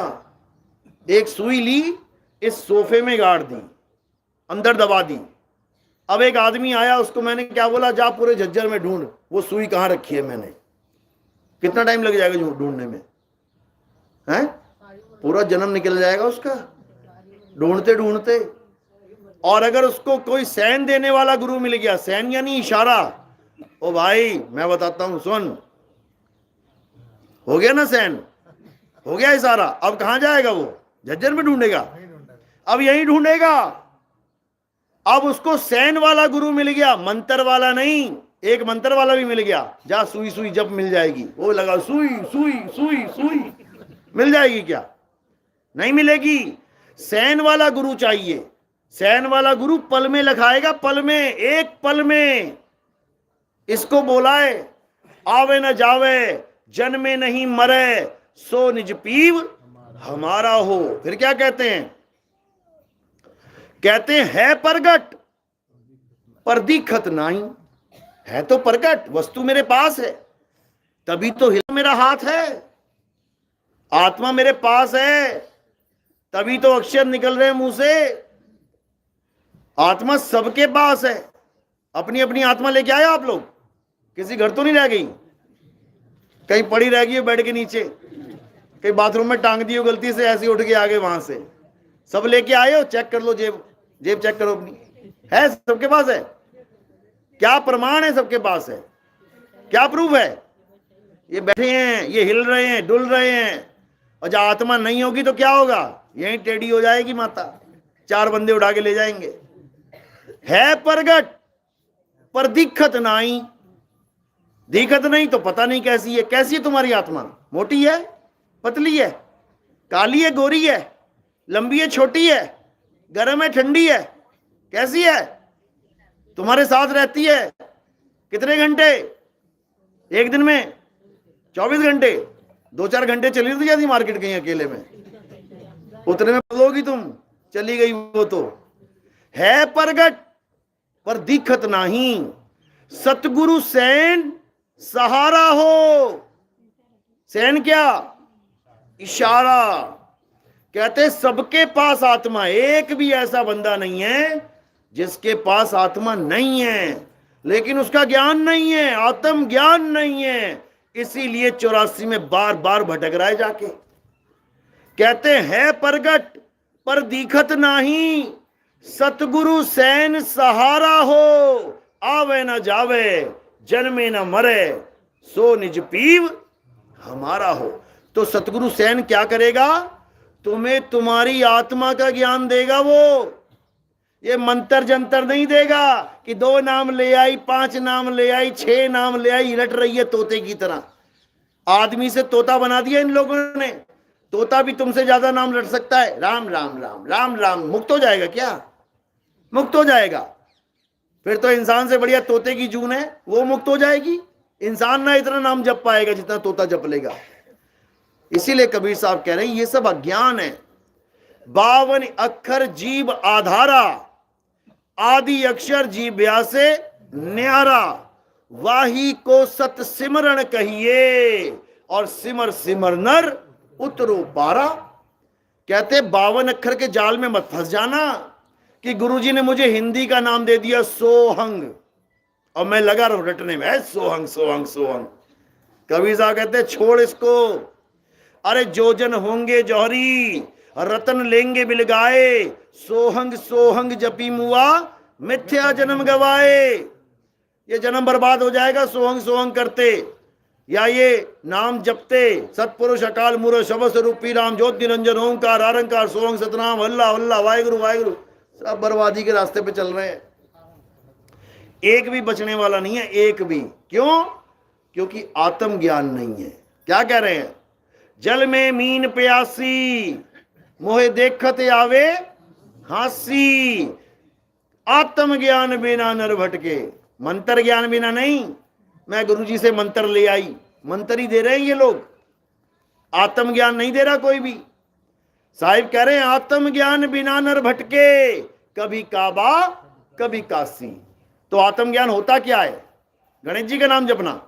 एक सुई ली, इस सोफे में गाड़ दी, अंदर दबा दी। अब एक आदमी आया, उसको मैंने क्या बोला, जा पूरे झज्जर में ढूंढ वो सुई कहां रखी है मैंने। कितना टाइम लग जाएगा ढूंढने में? हैं? पूरा जन्म निकल जाएगा उसका ढूंढते ढूंढते। और अगर उसको कोई सैन देने वाला गुरु मिल गया, सैन यानी इशारा, ओ भाई मैं बताता हूं सुन, हो गया ना सैन, हो गया इशारा, अब कहां जाएगा वो? झज्जर में ढूंढेगा, अब यहीं ढूंढेगा। अब उसको सैन वाला गुरु मिल गया, मंत्र वाला नहीं। एक मंत्र वाला भी मिल गया, जा सुई सुई जब मिल जाएगी, वो लगा सुई सुई सुई सुई, मिल जाएगी क्या? नहीं मिलेगी। सैन वाला गुरु चाहिए। सैन वाला गुरु पल में लखाएगा, पल में, एक पल में। इसको बोला है आवे न जावे, जन्मे नहीं मरे, सो निज पीव हमारा हो। फिर क्या कहते हैं? कहते है प्रगट पर दिखत नहीं। है तो प्रगट, वस्तु मेरे पास है, तभी तो हिल मेरा हाथ है। आत्मा मेरे पास है, तभी तो अक्षर निकल रहे हैं मुंह से। आत्मा सबके पास है। अपनी अपनी आत्मा लेके आए आप लोग? किसी घर तो नहीं रह गई? कहीं पड़ी रह गई है बेड के नीचे, कहीं बाथरूम में टांग दी हो गलती से, ऐसे उठ के आ गए वहां से। सब लेके आए हो? चेक कर लो, जेब जेब चेक करो अपनी, है सबके पास है। क्या प्रमाण है? सबके पास है। क्या प्रूफ है? ये बैठे हैं, ये हिल रहे हैं, डुल रहे हैं। और जब आत्मा नहीं होगी तो क्या होगा? यहीं टेढ़ी हो जाएगी माता, 4 बंदे उठा के ले जाएंगे। है प्रगट पर दिखत नहीं। दिखत नहीं तो पता नहीं कैसी है। कैसी है तुम्हारी आत्मा? मोटी है, पतली है, काली है, गोरी है, लंबी है, छोटी है, गर्म है, ठंडी है? कैसी है? तुम्हारे साथ रहती है कितने घंटे? एक दिन में 24 घंटे। 2-4 घंटे चली तो जाती मार्केट कहीं अकेले में, उतने में बोलोगी तुम, चली गई वो तो। है प्रगट पर दिखत नहीं, सतगुरु सैन सहारा हो। सैन क्या? इशारा। कहते सबके पास आत्मा, एक भी ऐसा बंदा नहीं है जिसके पास आत्मा नहीं है, लेकिन उसका ज्ञान नहीं है, आत्म ज्ञान नहीं है। इसीलिए 84 में बार बार भटक रहा है जाके। कहते हैं प्रगट पर दिखत नहीं, सतगुरु सैन सहारा हो। आवे न जावे, जन्मे न मरे, सो निज पीव हमारा हो। तो सतगुरु सैन क्या करेगा? तुम्हें तुम्हारी आत्मा का ज्ञान देगा। वो ये मंत्र जंतर नहीं देगा कि 2 नाम ले आई, 5 नाम ले आई, 6 नाम ले आई, रट रही है तोते की तरह। आदमी से तोता बना दिया इन लोगों ने। तोता भी तुमसे ज्यादा नाम रट सकता है। राम राम राम राम राम। मुक्त हो जाएगा क्या? मुक्त हो जाएगा। फिर तो इंसान से बढ़िया तोते की जून है, वो मुक्त हो जाएगी। इंसान ना इतना नाम जप पाएगा जितना तोता जप लेगा। इसीलिए कबीर साहब कह रहे हैं ये सब अज्ञान है। 52 अक्षर जीव आधारा, आदि अक्षर जीव्या से न्यारा, वाही को सत सिमरण कहिए, और सिमर सिमर नर उतरो पारा। कहते 52 अक्षर के जाल में मत फंस जाना कि गुरुजी ने मुझे हिंदी का नाम दे दिया सोहंग और मैं लगा रहा हूं रटने में, सोहंग सोहंग सोहंग। कबीर साहब कहते छोड़ इसको। अरे जो जन होंगे जौहरी, रतन लेंगे बिलगाए, सोहंग सोहंग जपी मुआ, मिथ्या जन्म गवाए। ये जन्म बर्बाद हो जाएगा सोहंग सोहंग करते, या ये नाम जपते। सतपुरुष अकाल मूर्त शब्द स्वरूपी राम ज्योति निरंजन ओंकार आरंकार सोहंग सतनाम अल्लाह अल्लाह वाहेगुरु वाहेगुरु। सब बर्बादी के रास्ते पे चल रहे हैं, एक भी बचने वाला नहीं है, एक भी। क्यों? क्योंकि आत्म ज्ञान नहीं है। क्या कह रहे हैं? जल में मीन प्यासी, मोहे देखत आवे हासी, आत्म ज्ञान बिना नर भटके। मंत्र ज्ञान बिना नहीं। मैं गुरुजी से मंत्र ले आई, मंत्र ही दे रहे हैं ये लोग, आत्म ज्ञान नहीं दे रहा कोई भी। साहिब कह रहे हैं आत्म ज्ञान बिना नर भटके, कभी काबा कभी काशी। तो आत्म ज्ञान होता क्या है? गणेश जी का नाम जपना,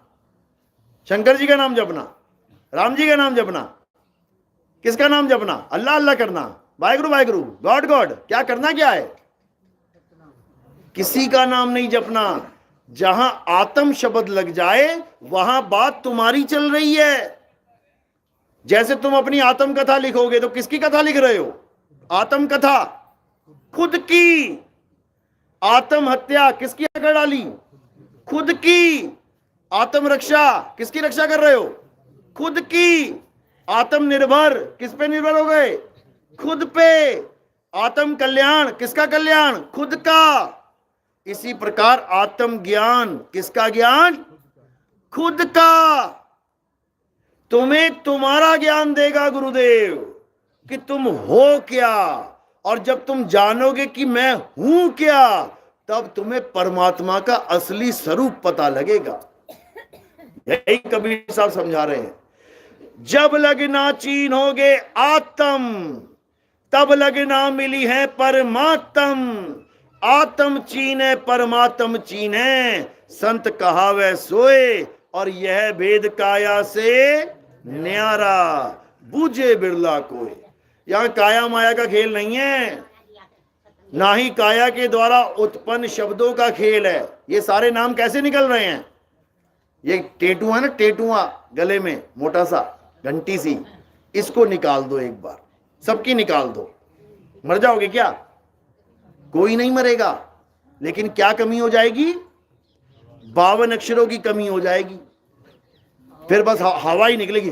शंकर जी का नाम जपना, राम जी का नाम जपना, किसका नाम जपना? अल्लाह अल्लाह करना, वाहिगुरु वाहिगुरु, गॉड गॉड। क्या करना क्या है? किसी का नाम नहीं जपना। जहां आत्म शब्द लग जाए वहां बात तुम्हारी चल रही है। जैसे तुम अपनी आत्म कथा लिखोगे तो किसकी कथा लिख रहे हो? आत्म कथा, खुद की। आत्म हत्या किसकी कर डाली? खुद की। आत्म रक्षा किसकी रक्षा कर रहे हो? खुद की। आत्मनिर्भर किस पे निर्भर हो गए? खुद पे। आत्म कल्याण किसका कल्याण? खुद का। इसी प्रकार आत्म ज्ञान किसका ज्ञान? खुद का। तुम्हें तुम्हारा ज्ञान देगा गुरुदेव कि तुम हो क्या, और जब तुम जानोगे कि मैं हूं क्या, तब तुम्हें परमात्मा का असली स्वरूप पता लगेगा। यही कबीर साहब समझा रहे हैं। जब लगना चीन्होगे आत्म, तब लगना मिली है परमात्म। आत्म चीने परमात्म चीने, संत कहावे सोए, और यह भेद काया से न्यारा, बूझे बिरला कोई। यहां काया माया का खेल नहीं है, ना ही काया के द्वारा उत्पन्न शब्दों का खेल है। ये सारे नाम कैसे निकल रहे हैं? ये टेटू है ना, टेटुआ गले में मोटा सा घंटी सी, इसको निकाल दो एक बार, सबकी निकाल दो। मर जाओगे क्या? कोई नहीं मरेगा, लेकिन क्या कमी हो जाएगी? 52 अक्षरों की कमी हो जाएगी। फिर बस हवा ही निकलेगी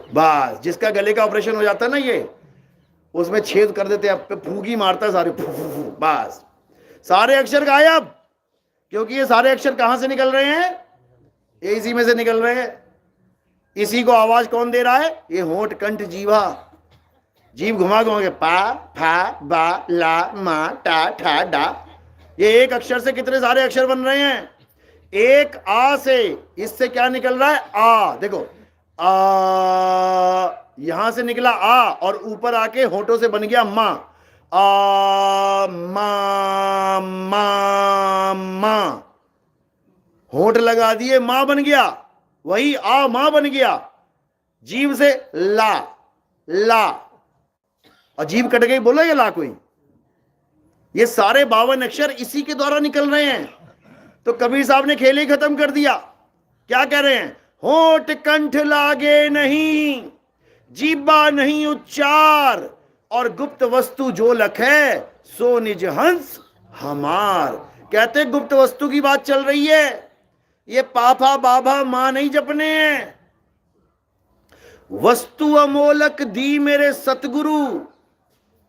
बस। जिसका गले का ऑपरेशन हो जाता है ना, ये उसमें छेद कर देते हैं, फूंक ही मारता है सारे, बस सारे अक्षर गायब। क्योंकि ये सारे अक्षर कहां से निकल रहे हैं? इसी में से निकल रहे हैं। इसी को आवाज कौन दे रहा है? ये होंठ कंठ जीवा। जीभ घुमा घुमा के पा फा बा ला मा टा ठा डा। ये एक अक्षर से कितने सारे अक्षर बन रहे हैं? एक आ से, इससे क्या निकल रहा है? आ। देखो आ, यहां से निकला आ, और ऊपर आके होंठों से बन गया मा। आ मा मा मा, होंठ लगा दिए, मां बन गया। वही आ मां बन गया। जीभ से ला ला, और जीभ कट गई, बोलेगा ला कोई? ये सारे 52 अक्षर इसी के द्वारा निकल रहे हैं। तो कबीर साहब ने खेल ही खत्म कर दिया। क्या कह रहे हैं? होंठ कंठ लागे नहीं, जीबा नहीं उच्चार, और गुप्त वस्तु जो लखे सो निज हंस हमार। कहते गुप्त वस्तु की बात चल रही है। ये पापा बाबा मां नहीं जपने हैं। वस्तु अमोलक दी मेरे सतगुरु,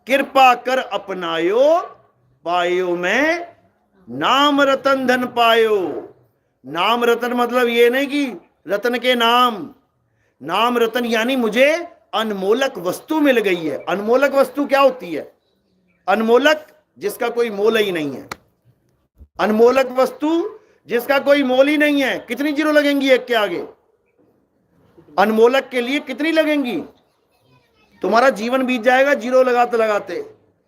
कृपा कर अपनायो, पायो में नाम रतन धन पायो। नाम रतन मतलब ये नहीं कि रतन के नाम, नाम रतन यानी मुझे अनमोलक वस्तु मिल गई है। अनमोलक वस्तु क्या होती है? अनमोलक जिसका कोई मोल ही नहीं है। अनमोलक वस्तु जिसका कोई मोल ही नहीं है। कितनी जीरो लगेंगी एक के आगे? अनमोलक के लिए कितनी लगेंगी? तुम्हारा जीवन बीत जाएगा जीरो लगाते लगाते,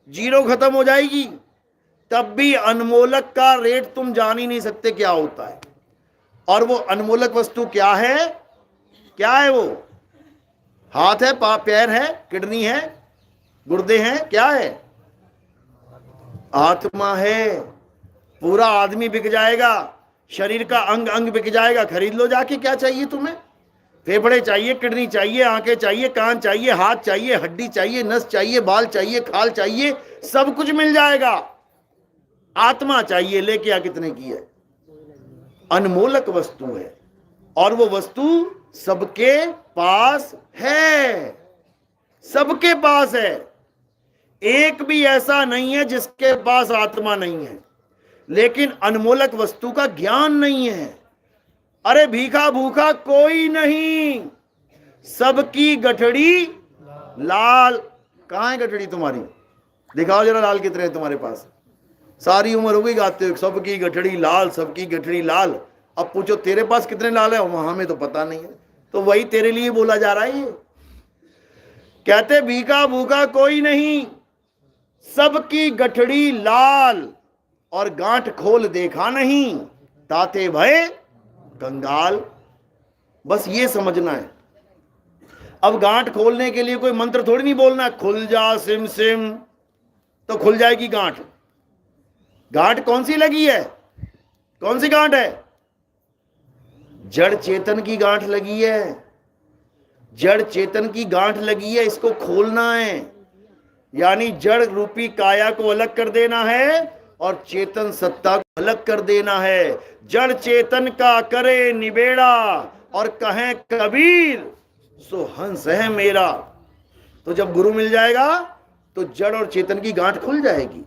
जीरो खत्म हो जाएगी, तब भी अनमोलक का रेट तुम जान ही नहीं सकते क्या होता है। और वो अनमोलक वस्तु क्या है? क्या है वो? हाथ है, पैर है, किडनी है, गुर्दे हैं, क्या है? आत्मा है। पूरा आदमी बिक जाएगा, शरीर का अंग अंग बिक जाएगा। खरीद लो जाके, क्या चाहिए तुम्हें? फेफड़े चाहिए, किडनी चाहिए, आंखें चाहिए, कान चाहिए, हाथ चाहिए, हड्डी चाहिए, नस चाहिए, बाल चाहिए, खाल चाहिए, सब कुछ मिल जाएगा। आत्मा चाहिए, ले क्या कितने की है? अनमोलक वस्तु है, और वो वस्तु सबके पास है। सबके पास है। एक भी ऐसा नहीं है जिसके पास आत्मा नहीं है, लेकिन अनमोलक वस्तु का ज्ञान नहीं है। अरे भीखा भूखा कोई नहीं, सबकी गठड़ी लाल। कहाँ है गठड़ी तुम्हारी? दिखाओ जरा, लाल कितने हैं तुम्हारे पास? सारी उम्र हो गई गाते हो सबकी गठड़ी लाल, सबकी गठड़ी लाल। अब पूछो तेरे पास कितने लाल है? वहां में तो पता नहीं है। तो वही तेरे लिए बोला जा रहा है। ये कहते भीखा भूखा कोई नहीं, सबकी गठड़ी लाल, और गांठ खोल देखा नहीं, ताते भय कंगाल। बस ये समझना है। अब गांठ खोलने के लिए कोई मंत्र थोड़ी नहीं बोलना, खुल जा सिम सिम, तो खुल जाएगी गांठ। गांठ कौन सी लगी है? कौन सी गांठ है? जड़ चेतन की गांठ लगी है। जड़ चेतन की गांठ लगी है, इसको खोलना है। यानी जड़ रूपी काया को अलग कर देना है और चेतन सत्ता को अलग कर देना है। जड़ चेतन का करे निबेड़ा, और कहें कबीर सो हंस है मेरा। तो जब गुरु मिल जाएगा तो जड़ और चेतन की गांठ खुल जाएगी।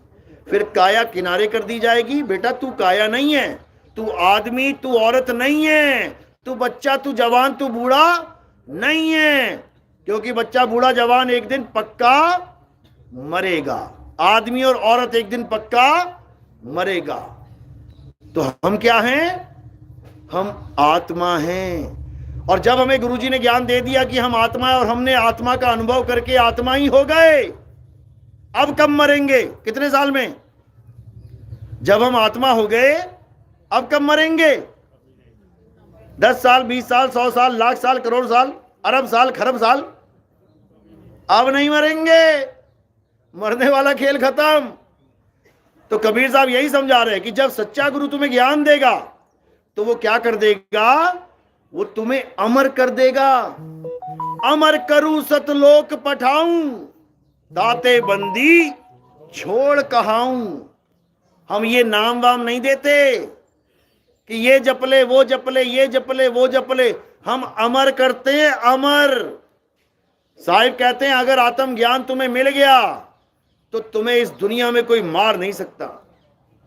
फिर काया किनारे कर दी जाएगी। बेटा तू काया नहीं है, तू आदमी, तू औरत नहीं है, तू बच्चा, तू जवान, तू बूढ़ा नहीं है। क्योंकि बच्चा बूढ़ा जवान एक दिन पक्का मरेगा, आदमी और औरत एक दिन पक्का मरेगा। तो हम क्या हैं? हम आत्मा हैं। और जब हमें गुरुजी ने ज्ञान दे दिया कि हम आत्मा है और हमने आत्मा का अनुभव करके आत्मा ही हो गए, अब कब मरेंगे? कितने साल में? जब हम आत्मा हो गए अब कब मरेंगे? 10 साल, 20 साल, 100 साल, लाख साल, करोड़ साल, अरब साल, खरब साल? अब नहीं मरेंगे। मरने वाला खेल खत्म। तो कबीर साहब यही समझा रहे हैं कि जब सच्चा गुरु तुम्हें ज्ञान देगा तो वो क्या कर देगा? वो तुम्हें अमर कर देगा। अमर करूं सतलोक पठाऊं, दाते बंदी छोड़ कहाऊं। हम ये नाम वाम नहीं देते कि ये जपले वो जपले, ये जपले वो जपले। हम अमर करते हैं, अमर। साहिब कहते हैं अगर आत्म ज्ञान तुम्हें मिल गया तो तुम्हें इस दुनिया में कोई मार नहीं सकता।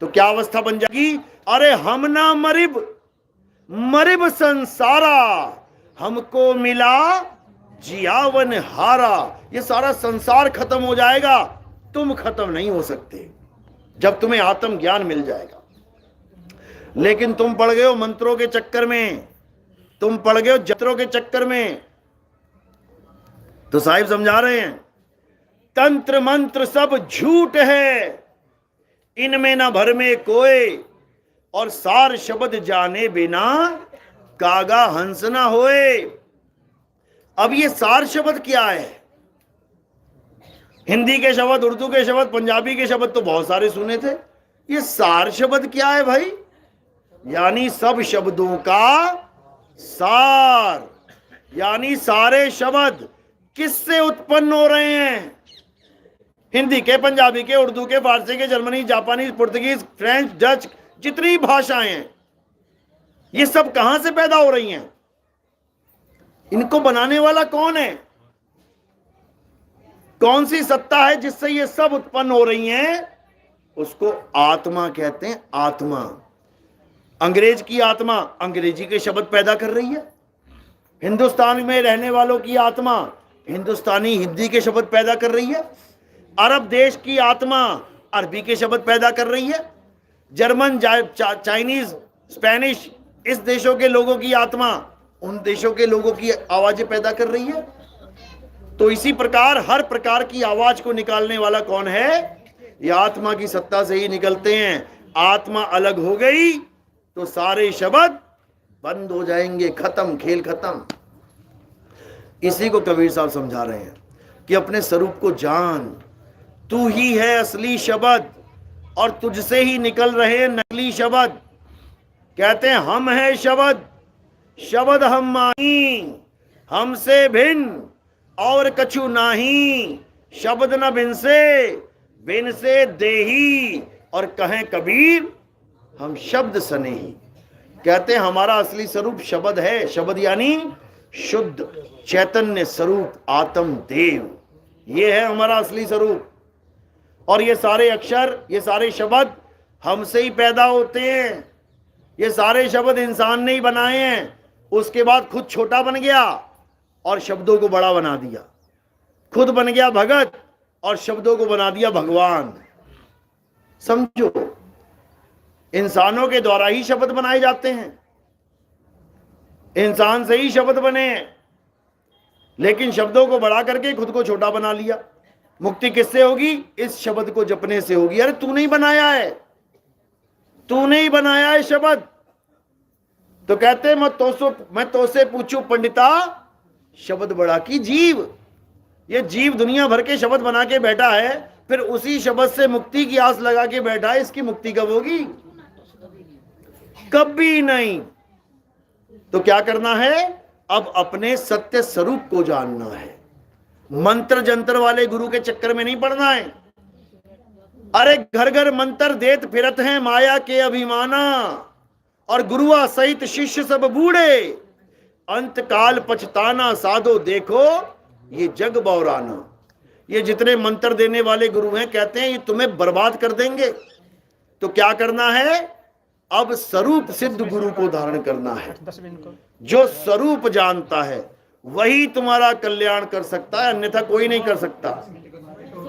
तो क्या अवस्था बन जाएगी? अरे हम ना मरिब, मरिब संसारा, हमको मिला जियावन हारा। ये सारा संसार खत्म हो जाएगा, तुम खत्म नहीं हो सकते जब तुम्हें आत्म ज्ञान मिल जाएगा। लेकिन तुम पड़ गए हो मंत्रों के चक्कर में, तुम पड़ गए हो जत्रों के चक्कर में। तो साहिब समझा रहे हैं तंत्र मंत्र सब झूठ है, इनमें ना भर में कोई, और सार शब्द जाने बिना कागा हंस ना होए। अब ये सार शब्द क्या है? हिंदी के शब्द, उर्दू के शब्द, पंजाबी के शब्द तो बहुत सारे सुने थे। ये सार शब्द क्या है भाई? यानी सब शब्दों का सार। यानी सारे शब्द किससे उत्पन्न हो रहे हैं? हिंदी के, पंजाबी के, उर्दू के, फारसी के, जर्मनी, जापानी, पुर्तगीज, फ्रेंच, डच, जितनी भाषाएं हैं ये सब कहां से पैदा हो रही हैं? इनको बनाने वाला कौन है? कौन सी सत्ता है जिससे ये सब उत्पन्न हो रही हैं? उसको आत्मा कहते हैं। आत्मा, अंग्रेज की आत्मा अंग्रेजी के शब्द पैदा कर रही है। हिंदुस्तान में रहने वालों की आत्मा हिंदुस्तानी हिंदी के शब्द पैदा कर रही है। अरब देश की आत्मा अरबी के शब्द पैदा कर रही है। जर्मन, चाइनीज, स्पेनिश, इस देशों के लोगों की आत्मा उन देशों के लोगों की आवाजें पैदा कर रही है। तो इसी प्रकार हर प्रकार की आवाज को निकालने वाला कौन है? ये आत्मा की सत्ता से ही निकलते हैं। आत्मा अलग हो गई तो सारे शब्द बंद हो जाएंगे, खत्म, खेल खत्म। इसी को कबीर साहब समझा रहे हैं कि अपने स्वरूप को जान, तू ही है असली शब्द और तुझसे ही निकल रहे नकली शब्द। कहते हैं हम हैं शब्द, शब्द हम माही, हमसे भिन्न और कछु नाही। शब्द न बिन से देही, और कहें कबीर हम शब्द सने ही। कहते हैं हमारा असली स्वरूप शब्द है। शब्द यानी शुद्ध चैतन्य स्वरूप आत्म देव, ये है हमारा असली स्वरूप। और ये सारे अक्षर, ये सारे शब्द हमसे ही पैदा होते हैं। ये सारे शब्द इंसान ने ही बनाए हैं। उसके बाद खुद छोटा बन गया और शब्दों को बड़ा बना दिया। खुद बन गया भगत और शब्दों को बना दिया भगवान। समझो, इंसानों के द्वारा ही शब्द बनाए जाते हैं, इंसान से ही शब्द बने हैं, लेकिन शब्दों को बड़ा करके खुद को छोटा बना लिया। मुक्ति किससे होगी? इस शब्द को जपने से होगी। अरे तू नहीं बनाया है, तूने ही बनाया है शब्द। तो कहते मैं तो से पूछूं पंडिता, शब्द बड़ा की जीव। ये जीव दुनिया भर के शब्द बना के बैठा है, फिर उसी शब्द से मुक्ति की आस लगा के बैठा है। इसकी मुक्ति कब होगी? कभी नहीं। तो क्या करना है? अब अपने सत्य स्वरूप को जानना है। मंत्र जंतर वाले गुरु के चक्कर में नहीं पड़ना है। अरे घर घर मंत्र देत फिरत हैं माया के अभिमाना, और गुरुआ सहित शिष्य सब बूढ़े, अंत काल पछताना साधो देखो ये जग बौराना। ये जितने मंत्र देने वाले गुरु हैं, कहते हैं ये तुम्हें बर्बाद कर देंगे। तो क्या करना है? अब स्वरूप सिद्ध गुरु को धारण करना है। जो स्वरूप जानता है वही तुम्हारा कल्याण कर सकता है, अन्यथा कोई नहीं कर सकता।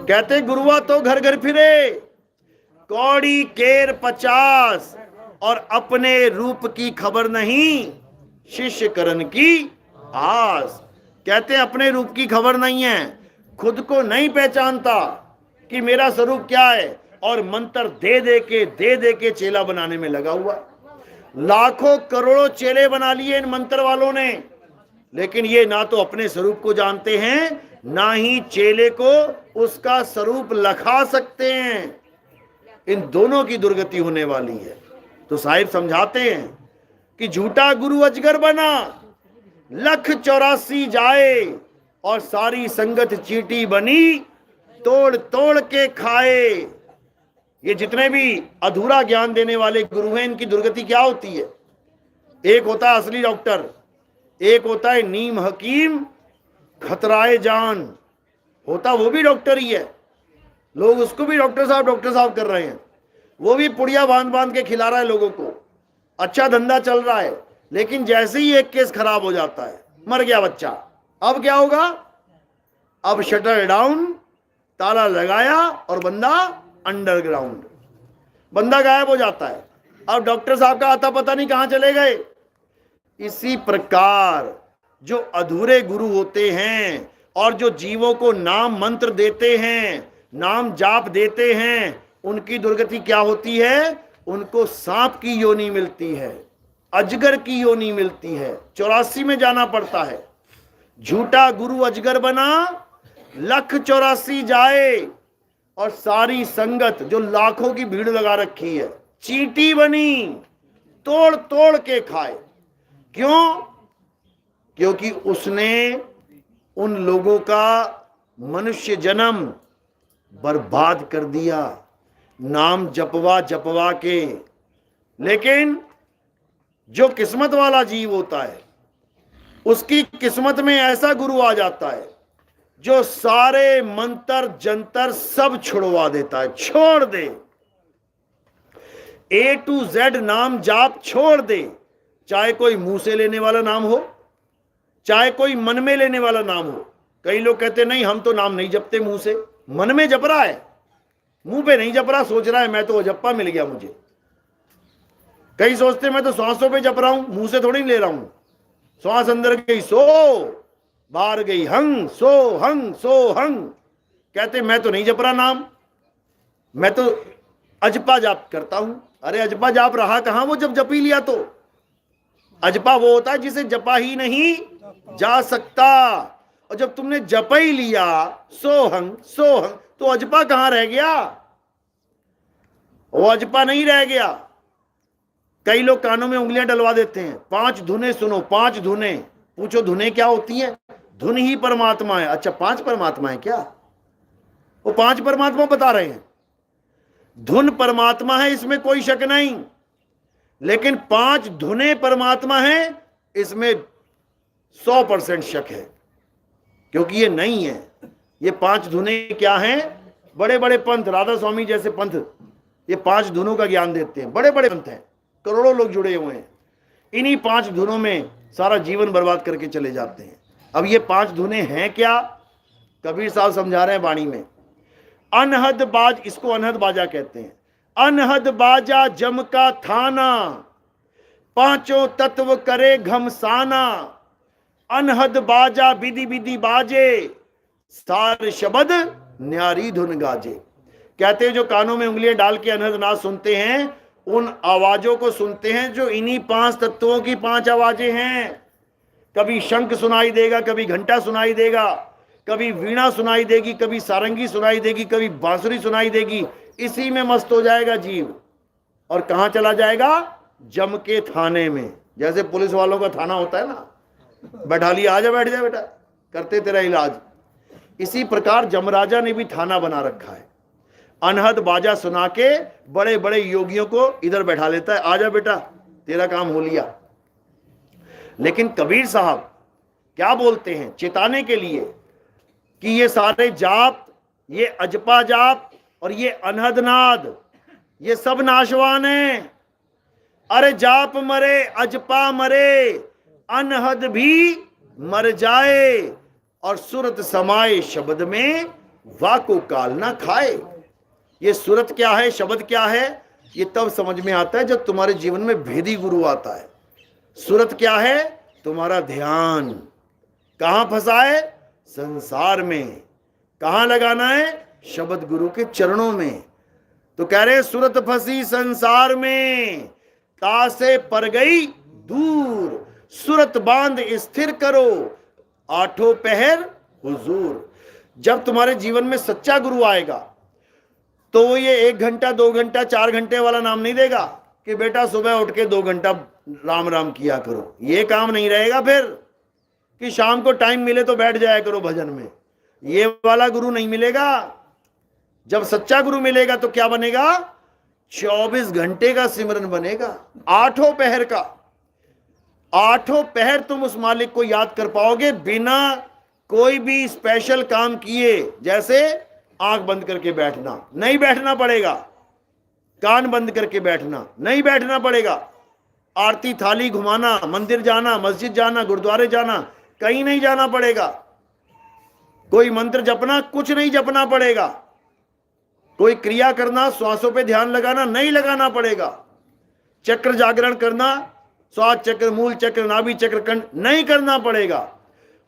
कहते गुरुआ तो घर घर फिरे, कौड़ी केर 50, और अपने रूप की खबर नहीं, शिष्य करण की आस। कहते अपने रूप की खबर नहीं है, खुद को नहीं पहचानता कि मेरा स्वरूप क्या है, और मंत्र दे दे के चेला बनाने में लगा हुआ। लाखों करोड़ों चेले बना लिए इन मंत्र वालों ने, लेकिन ये ना तो अपने स्वरूप को जानते हैं, ना ही चेले को उसका स्वरूप लखा सकते हैं। इन दोनों की दुर्गति होने वाली है। तो साहिब समझाते हैं कि झूठा गुरु अजगर बना, 184 जाए, और सारी संगत चींटी बनी, तोड़ तोड़ के खाए। ये जितने भी अधूरा ज्ञान देने वाले गुरु हैं, इनकी दुर्गति क्या होती है? एक होता है असली डॉक्टर, एक होता है नीम हकीम खतराए जान। होता वो भी डॉक्टर ही है, लोग उसको भी डॉक्टर साहब कर रहे हैं। वो भी पुड़िया बांध बांध के खिला रहा है लोगों को, अच्छा धंधा चल रहा है। लेकिन जैसे ही एक केस खराब हो जाता है, मर गया बच्चा, अब क्या होगा? अब शटर डाउन, ताला लगाया, और बंदा अंडरग्राउंड, बंदा गायब हो जाता है। अब डॉक्टर साहब का आता पता नहीं कहां चले गए। इसी प्रकार जो अधूरे गुरु होते हैं और जो जीवों को नाम मंत्र देते हैं, नाम जाप देते हैं, उनकी दुर्गति क्या होती है? उनको सांप की योनि मिलती है, अजगर की योनि मिलती है, 84 में जाना पड़ता है। झूठा गुरु अजगर बना, 184 जाए, और सारी संगत जो लाखों की भीड़ लगा रखी है, चींटी बनी, तोड़ तोड़ के खाए। क्यों? क्योंकि उसने उन लोगों का मनुष्य जन्म बर्बाद कर दिया, नाम जपवा जपवा के। लेकिन जो किस्मत वाला जीव होता है, उसकी किस्मत में ऐसा गुरु आ जाता है जो सारे मंत्र जंतर सब छुड़वा देता है, छोड़ दे। A to Z नाम जाप छोड़ दे, चाहे कोई मुंह से लेने वाला नाम हो, चाहे कोई मन में लेने वाला नाम हो। कई लोग कहते नहीं, हम तो नाम नहीं जपते मुंह से। मन में जप रहा है, मुंह पे नहीं जप रहा, सोच रहा है मैं तो अजप्पा मिल गया मुझे। कई सोचते मैं तो सांसों पे जप रहा हूं, मुंह से थोड़ी नहीं ले रहा हूं। श्वास अंदर गई सो, बाहर गई हंग सो हंग सो हंग। कहते मैं तो नहीं जप रहा नाम, मैं तो अजपा जाप करता हूं। अरे अजपा जाप रहा कहां वो, जब जप ही लिया तो। अजपा वो होता है जिसे जपा ही नहीं जा सकता, और जब तुमने जप ही लिया सोहंग सोहंग, तो अजपा कहां रह गया? वो अजपा नहीं रह गया। कई लोग कानों में उंगलियां डलवा देते हैं, 5 धुनें सुनो, 5 धुनें। पूछो धुनें क्या होती हैं? धुन ही परमात्मा है। अच्छा 5 परमात्मा है क्या? वो 5 परमात्मा बता रहे हैं। धुन परमात्मा है, इसमें कोई शक नहीं, लेकिन 5 धुनें परमात्मा है, इसमें 100% शक है, क्योंकि ये नहीं है। ये 5 धुनें क्या हैं? बड़े बड़े पंथ, राधा स्वामी जैसे पंथ, ये 5 धुनों का ज्ञान देते हैं। बड़े बड़े पंथ हैं, करोड़ों लोग जुड़े हुए हैं, इन्हीं 5 धुनों में सारा जीवन बर्बाद करके चले जाते हैं। अब ये 5 धुनें हैं क्या? कबीर साहब समझा रहे हैं वाणी में। अनहद बाज, इसको अनहद बाजा कहते हैं। अनहद बाजा जम का थाना, 5 तत्व करे घमसाना। अनहद बाजा विधि विधि बाजे, सार शब्द न्यारी धुन गाजे। कहते हैं जो कानों में उंगलियां डाल के अनहद नाद सुनते हैं, उन आवाजों को सुनते हैं जो इन्हीं 5 तत्वों की 5 आवाजें हैं। कभी शंख सुनाई देगा, कभी घंटा सुनाई देगा, कभी वीणा सुनाई देगी, कभी सारंगी सुनाई देगी, कभी बांसुरी सुनाई देगी। इसी में मस्त हो जाएगा जीव। और कहां चला जाएगा? जम के थाने में। जैसे पुलिस वालों का थाना होता है ना, बैठा लिया, आजा बैठ जा बेटा, करते तेरा इलाज। इसी प्रकार जमराजा ने भी थाना बना रखा है। अनहद बाजा सुना के बड़े बड़े योगियों को इधर बैठा लेता है, आजा बेटा तेरा काम हो लिया। लेकिन कबीर साहब क्या बोलते हैं चेताने के लिए कि ये सारे जाप, ये अजपा जाप और ये अनहद नाद, ये सब नाशवान है। अरे जाप मरे, अजपा मरे, अनहद भी मर जाए, और सूरत समाए शब्द में वाको काल ना खाए। ये सूरत क्या है, शब्द क्या है, ये तब समझ में आता है जब तुम्हारे जीवन में भेदी गुरु आता है। सूरत क्या है? तुम्हारा ध्यान कहां फंसा है? संसार में। कहां लगाना है? शब्द गुरु के चरणों में। तो कह रहे सूरत फंसी संसार में, तासे पर गई दूर। सूरत बांध स्थिर करो, 8 पहर हुजूर। जब तुम्हारे जीवन में सच्चा गुरु आएगा तो वो ये 1 घंटा 2 घंटा 4 घंटे वाला नाम नहीं देगा कि बेटा सुबह उठ के 2 घंटा राम राम किया करो। ये काम नहीं रहेगा फिर कि शाम को टाइम मिले तो बैठ जाया करो भजन में। ये वाला गुरु नहीं मिलेगा। जब सच्चा गुरु मिलेगा तो क्या बनेगा? 24 घंटे का सिमरन बनेगा, 8 पहर का। 8 पहर तुम उस मालिक को याद कर पाओगे बिना कोई भी स्पेशल काम किए। जैसे आंख बंद करके बैठना, नहीं बैठना पड़ेगा। कान बंद करके बैठना, नहीं बैठना पड़ेगा। आरती थाली घुमाना, मंदिर जाना, मस्जिद जाना, गुरुद्वारे जाना, कहीं नहीं जाना पड़ेगा। कोई मंत्र जपना, कुछ नहीं जपना पड़ेगा। कोई क्रिया करना, श्वासों पे ध्यान लगाना, नहीं लगाना पड़ेगा। चक्र जागरण करना, श्वास चक्र, मूल चक्र, नाभि चक्र, कंठ, नहीं करना पड़ेगा।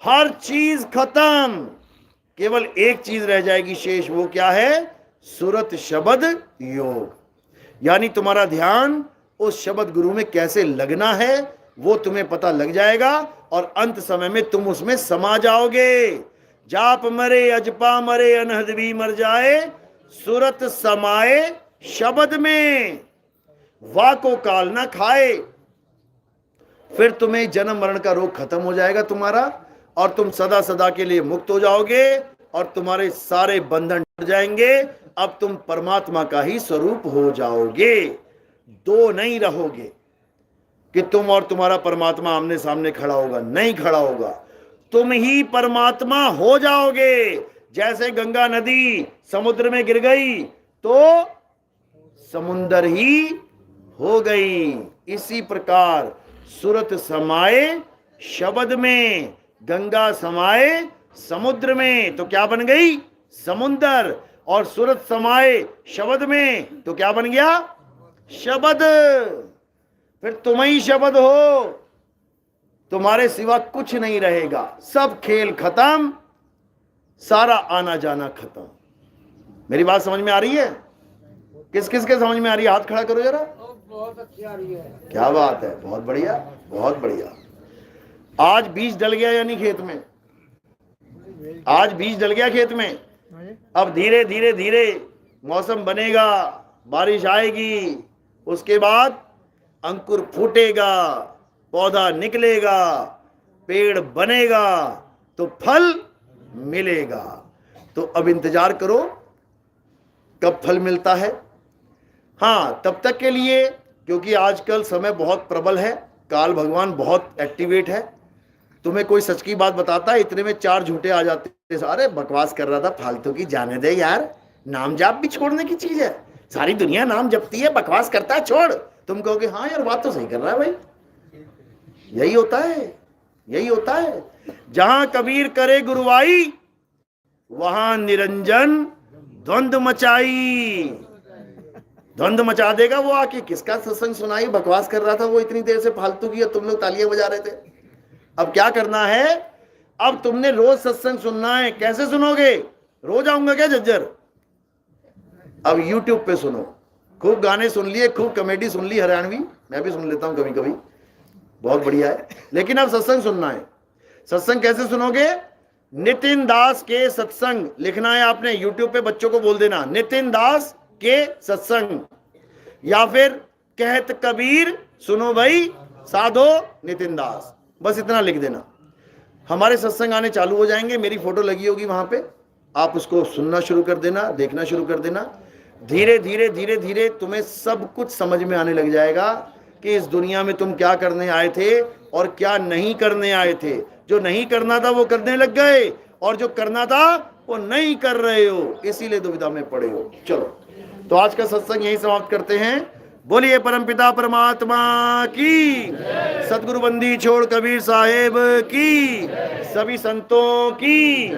हर चीज खत्म, केवल एक चीज रह जाएगी शेष। वो क्या है? सूरत शब्द योग। यानी तुम्हारा ध्यान उस शब्द गुरु में कैसे लगना है वो तुम्हें पता लग जाएगा, और अंत समय में तुम उसमें समा जाओगे। जाप मरे, अजपा मरे, अनहद भी मर जाए, सूरत समाए शब्द में, वाको काल ना खाए। फिर तुम्हें जन्म मरण का रोग खत्म हो जाएगा तुम्हारा, और तुम सदा सदा के लिए मुक्त हो जाओगे, और तुम्हारे सारे बंधन टूट जाएंगे। अब तुम परमात्मा का ही स्वरूप हो जाओगे। 2 नहीं रहोगे कि तुम और तुम्हारा परमात्मा आमने सामने खड़ा होगा, नहीं खड़ा होगा। तुम ही परमात्मा हो जाओगे। जैसे गंगा नदी समुद्र में गिर गई तो समुंदर ही हो गई, इसी प्रकार सूरत समाए शब्द में, गंगा समाए समुद्र में, तो क्या बन गई? समुंदर। और सूरत समाए शब्द में तो क्या बन गया? शब्द। फिर तुम ही शब्द हो, तुम्हारे सिवा कुछ नहीं रहेगा। सब खेल खत्म, सारा आना जाना खत्म। मेरी बात समझ में आ रही है? किस किस के समझ में आ रही है? हाथ खड़ा करो जरा। बहुत अच्छी आ रही है। क्या बात है, बहुत बढ़िया, बहुत बढ़िया। आज बीज डल गया यानी खेत में, आज बीज डल गया खेत में। अब धीरे धीरे धीरे मौसम बनेगा, बारिश आएगी, उसके बाद अंकुर फूटेगा, पौधा निकलेगा, पेड़ बनेगा, तो फल मिलेगा। तो अब इंतजार करो कब फल मिलता है। हाँ, तब तक के लिए, क्योंकि आजकल समय बहुत प्रबल है, काल भगवान बहुत एक्टिवेट है। तुम्हें कोई सच की बात बताता है, इतने में 4 झूठे आ जाते हैं। अरे बकवास कर रहा था फालतू की, जाने दे यार, नाम जाप भी छोड़ने की चीज है। सारी दुनिया नाम जपती है, बकवास करता है, छोड़। तुम कहोगे हाँ यार बात तो सही कर रहा है भाई। यही होता है, यही होता है। जहां कबीर करे गुरुवाई वहां निरंजन द्वंद मचाई। द्वंद मचा देगा वो आके। किसका सत्संग सुनाई, बकवास कर रहा था वो इतनी देर से फालतू की, और तुम लोग तालियां बजा रहे थे। अब क्या करना है, अब तुमने रोज सत्संग सुनना है। कैसे सुनोगे, रोज आऊंगा क्या झज्जर? अब YouTube पे सुनो। खूब गाने सुन लिए, खूब कॉमेडी सुन ली हरियाणवी, मैं भी सुन लेता हूं कभी कभी, बहुत बढ़िया है। लेकिन अब सत्संग सुनना है। सत्संग कैसे सुनोगे? नितिन दास के सत्संग लिखना है आपने, YouTube पे बच्चों को बोल देना नितिन दास के सत्संग, या फिर कहत कबीर सुनो भाई साधो नितिन दास, बस इतना लिख देना। हमारे सत्संग आने चालू हो जाएंगे, मेरी फोटो लगी होगी वहां पे, आप उसको सुनना शुरू कर देना, देखना शुरू कर देना। धीरे धीरे धीरे धीरे तुम्हें सब कुछ समझ में आने लग जाएगा कि इस दुनिया में तुम क्या करने आए थे और क्या नहीं करने आए थे। जो नहीं करना था वो करने लग गए, और जो करना था वो नहीं कर रहे हो, इसीलिए दुविधा में पड़े हो। चलो तो आज का सत्संग यही समाप्त करते हैं। बोलिए परमपिता परमात्मा की, सतगुरु बंदी छोड़ कबीर साहेब की, सभी संतों की,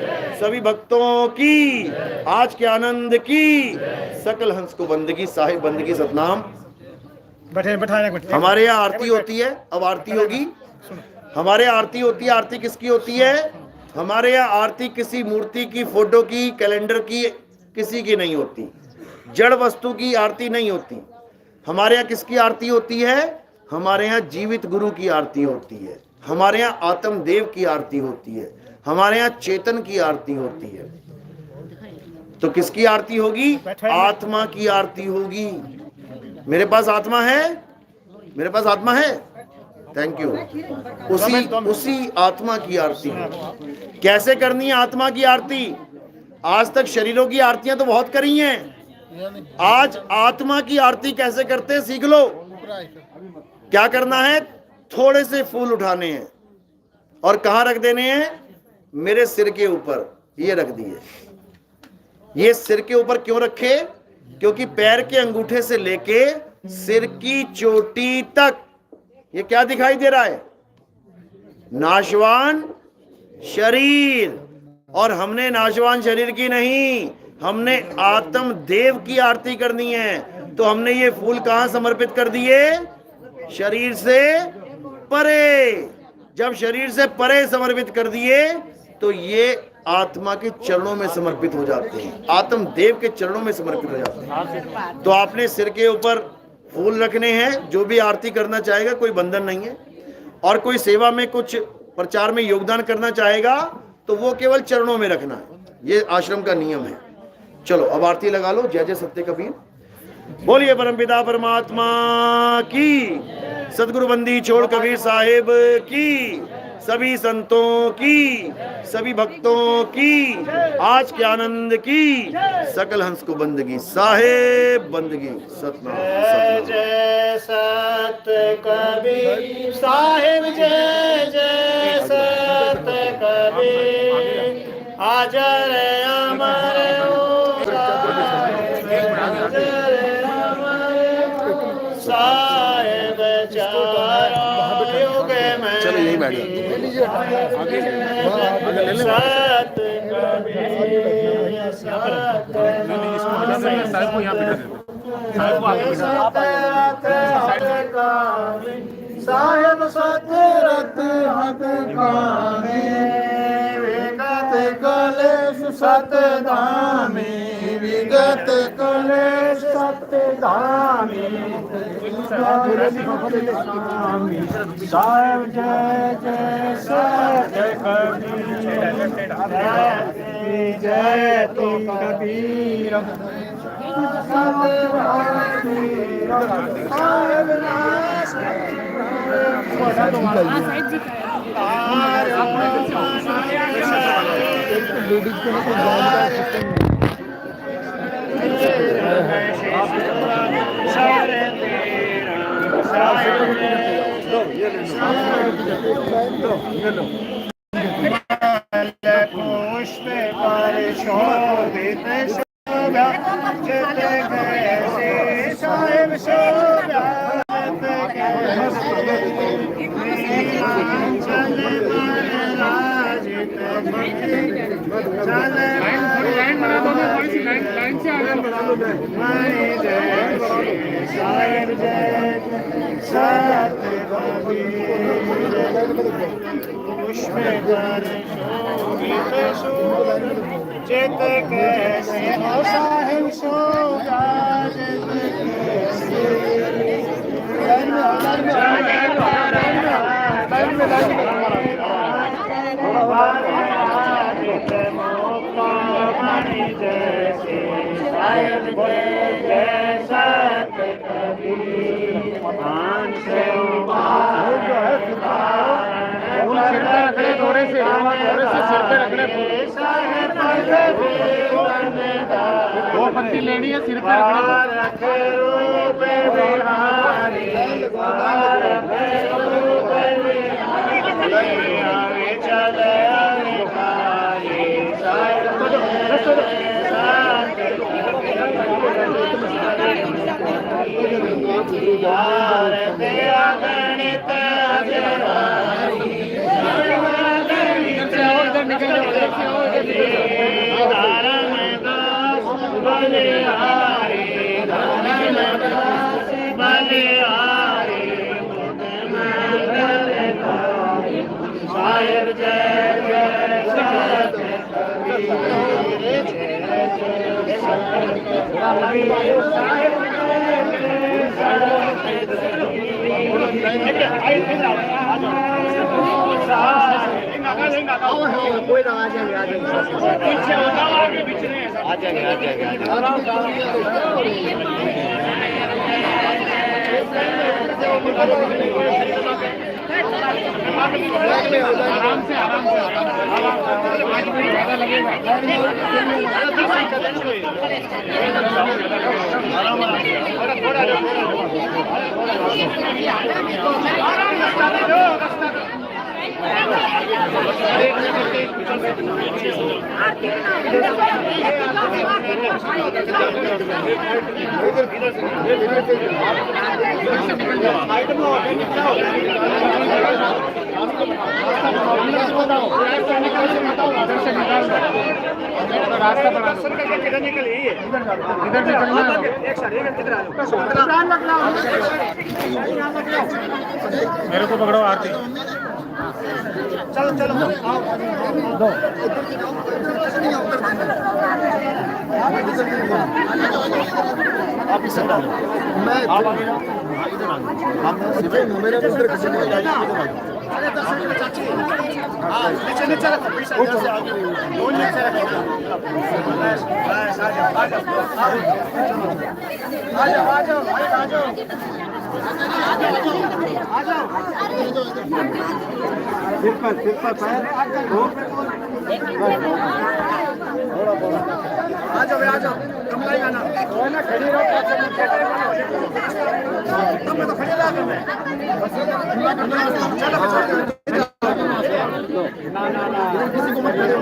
सभी भक्तों की, आज के आनंद की, सकल हंस को बंदगी साहिब बंदगी सतनाम। हमारे यहाँ आरती होती है, अब आरती होगी। हमारे यहाँ आरती होती है। आरती किसकी होती है? हमारे यहाँ आरती किसी मूर्ति की, फोटो की, कैलेंडर की, किसी की नहीं होती। जड़ वस्तु की आरती नहीं होती। हमारे यहाँ किसकी आरती होती है? हमारे यहाँ जीवित गुरु की आरती होती है। हमारे यहाँ आत्मदेव की आरती होती है। हमारे यहाँ चेतन की आरती होती है। तो किसकी आरती होगी? आत्मा की आरती होगी। मेरे पास आत्मा है, मेरे पास आत्मा है, थैंक यू। उसी आत्मा की आरती है। कैसे करनी है आत्मा की आरती? आज तक शरीरों की आरतियां तो बहुत करी हैं, आज आत्मा की आरती कैसे करते हैं सीख लो। क्या करना है? थोड़े से फूल उठाने हैं और कहां रख देने हैं? मेरे सिर के ऊपर। ये रख दिए। ये सिर के ऊपर क्यों रखे? क्योंकि पैर के अंगूठे से लेके सिर की चोटी तक ये क्या दिखाई दे रहा है? नाशवान शरीर। और हमने नाशवान शरीर की नहीं, हमने आत्म देव की आरती करनी है। तो हमने ये फूल कहां समर्पित कर दिए? शरीर से परे। जब शरीर से परे समर्पित कर दिए तो ये आत्मा के चरणों में समर्पित हो जाते हैं, आत्म देव के चरणों में समर्पित हो जाते हैं। तो आपने सिर के ऊपर फूल रखने हैं। जो भी आरती करना चाहेगा, कोई बंधन नहीं है। और कोई सेवा में कुछ प्रचार में योगदान करना चाहेगा तो वो केवल चरणों में रखना है। ये आश्रम का नियम है। चलो अब आरती लगा लो। जय जय सत्य कबीर। बोलिए परमपिता परमात्मा की, सतगुरु बंदी छोड़ कबीर साहेब की, सभी संतों की, सभी भक्तों की, आज के आनंद की, सकल हंस को बंदगी साहेब बंदगी सतनाम। जय सत कबीर साहेब, जय जय सत कबीर, हाजर अमर साहेब चारों युग में। चलो यही बैठ सत कबीर साहेब सत रत हत कामे, विगत कलेश सत धामे, विगत कलेश सत धामे, साहेब जय जय सत कबीर, जय तो कबीर, पुष्प पर शोभित जित कैसे साहिब शोभा चल चित कैसे हो साहिब शोभा थोड़े से सिर पे रखने दो पत्ती लेनी है सिर पे रास्ता बना किधर निकलिए इधर निकलना मेरे को पकड़ो आरती चलो चलो दो आप इस डालो मैं आप इधर आ मेरे उधर किसी ने अरे 10 मिनट चाची हां नीचे नीचे रखो पीछे इधर से आगे दो नीचे रखो बस बस आ जाओ आ जाओ आ जाओ आ जाओ आ जाओ सिर पर पैर आ जाओ आ जाओ कमलाई गाना वो ना खड़ी रहो तब तो खड़ी रहा तुमने चलो ना ना ना किसी को मत करे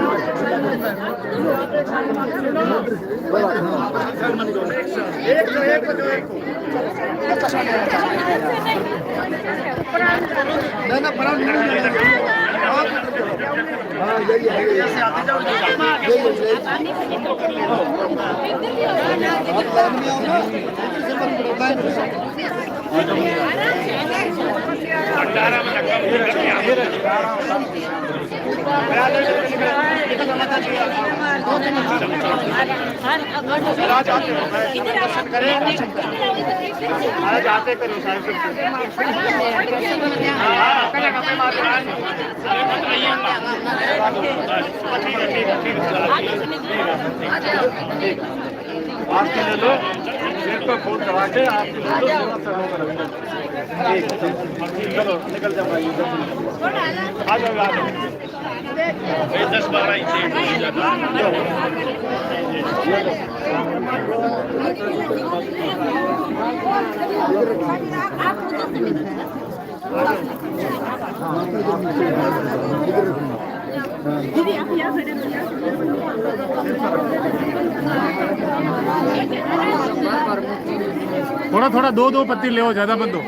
एक ना ना परान हाँ यही है ऐसे आते जाओ जाते करो आपके ले लो सिर को फोन करवा के आपके चलो निकल जाओ भाई आ जाओ 10-12 थोड़ा थोड़ा दो दो पत्ती ले, ज्यादा मत दो।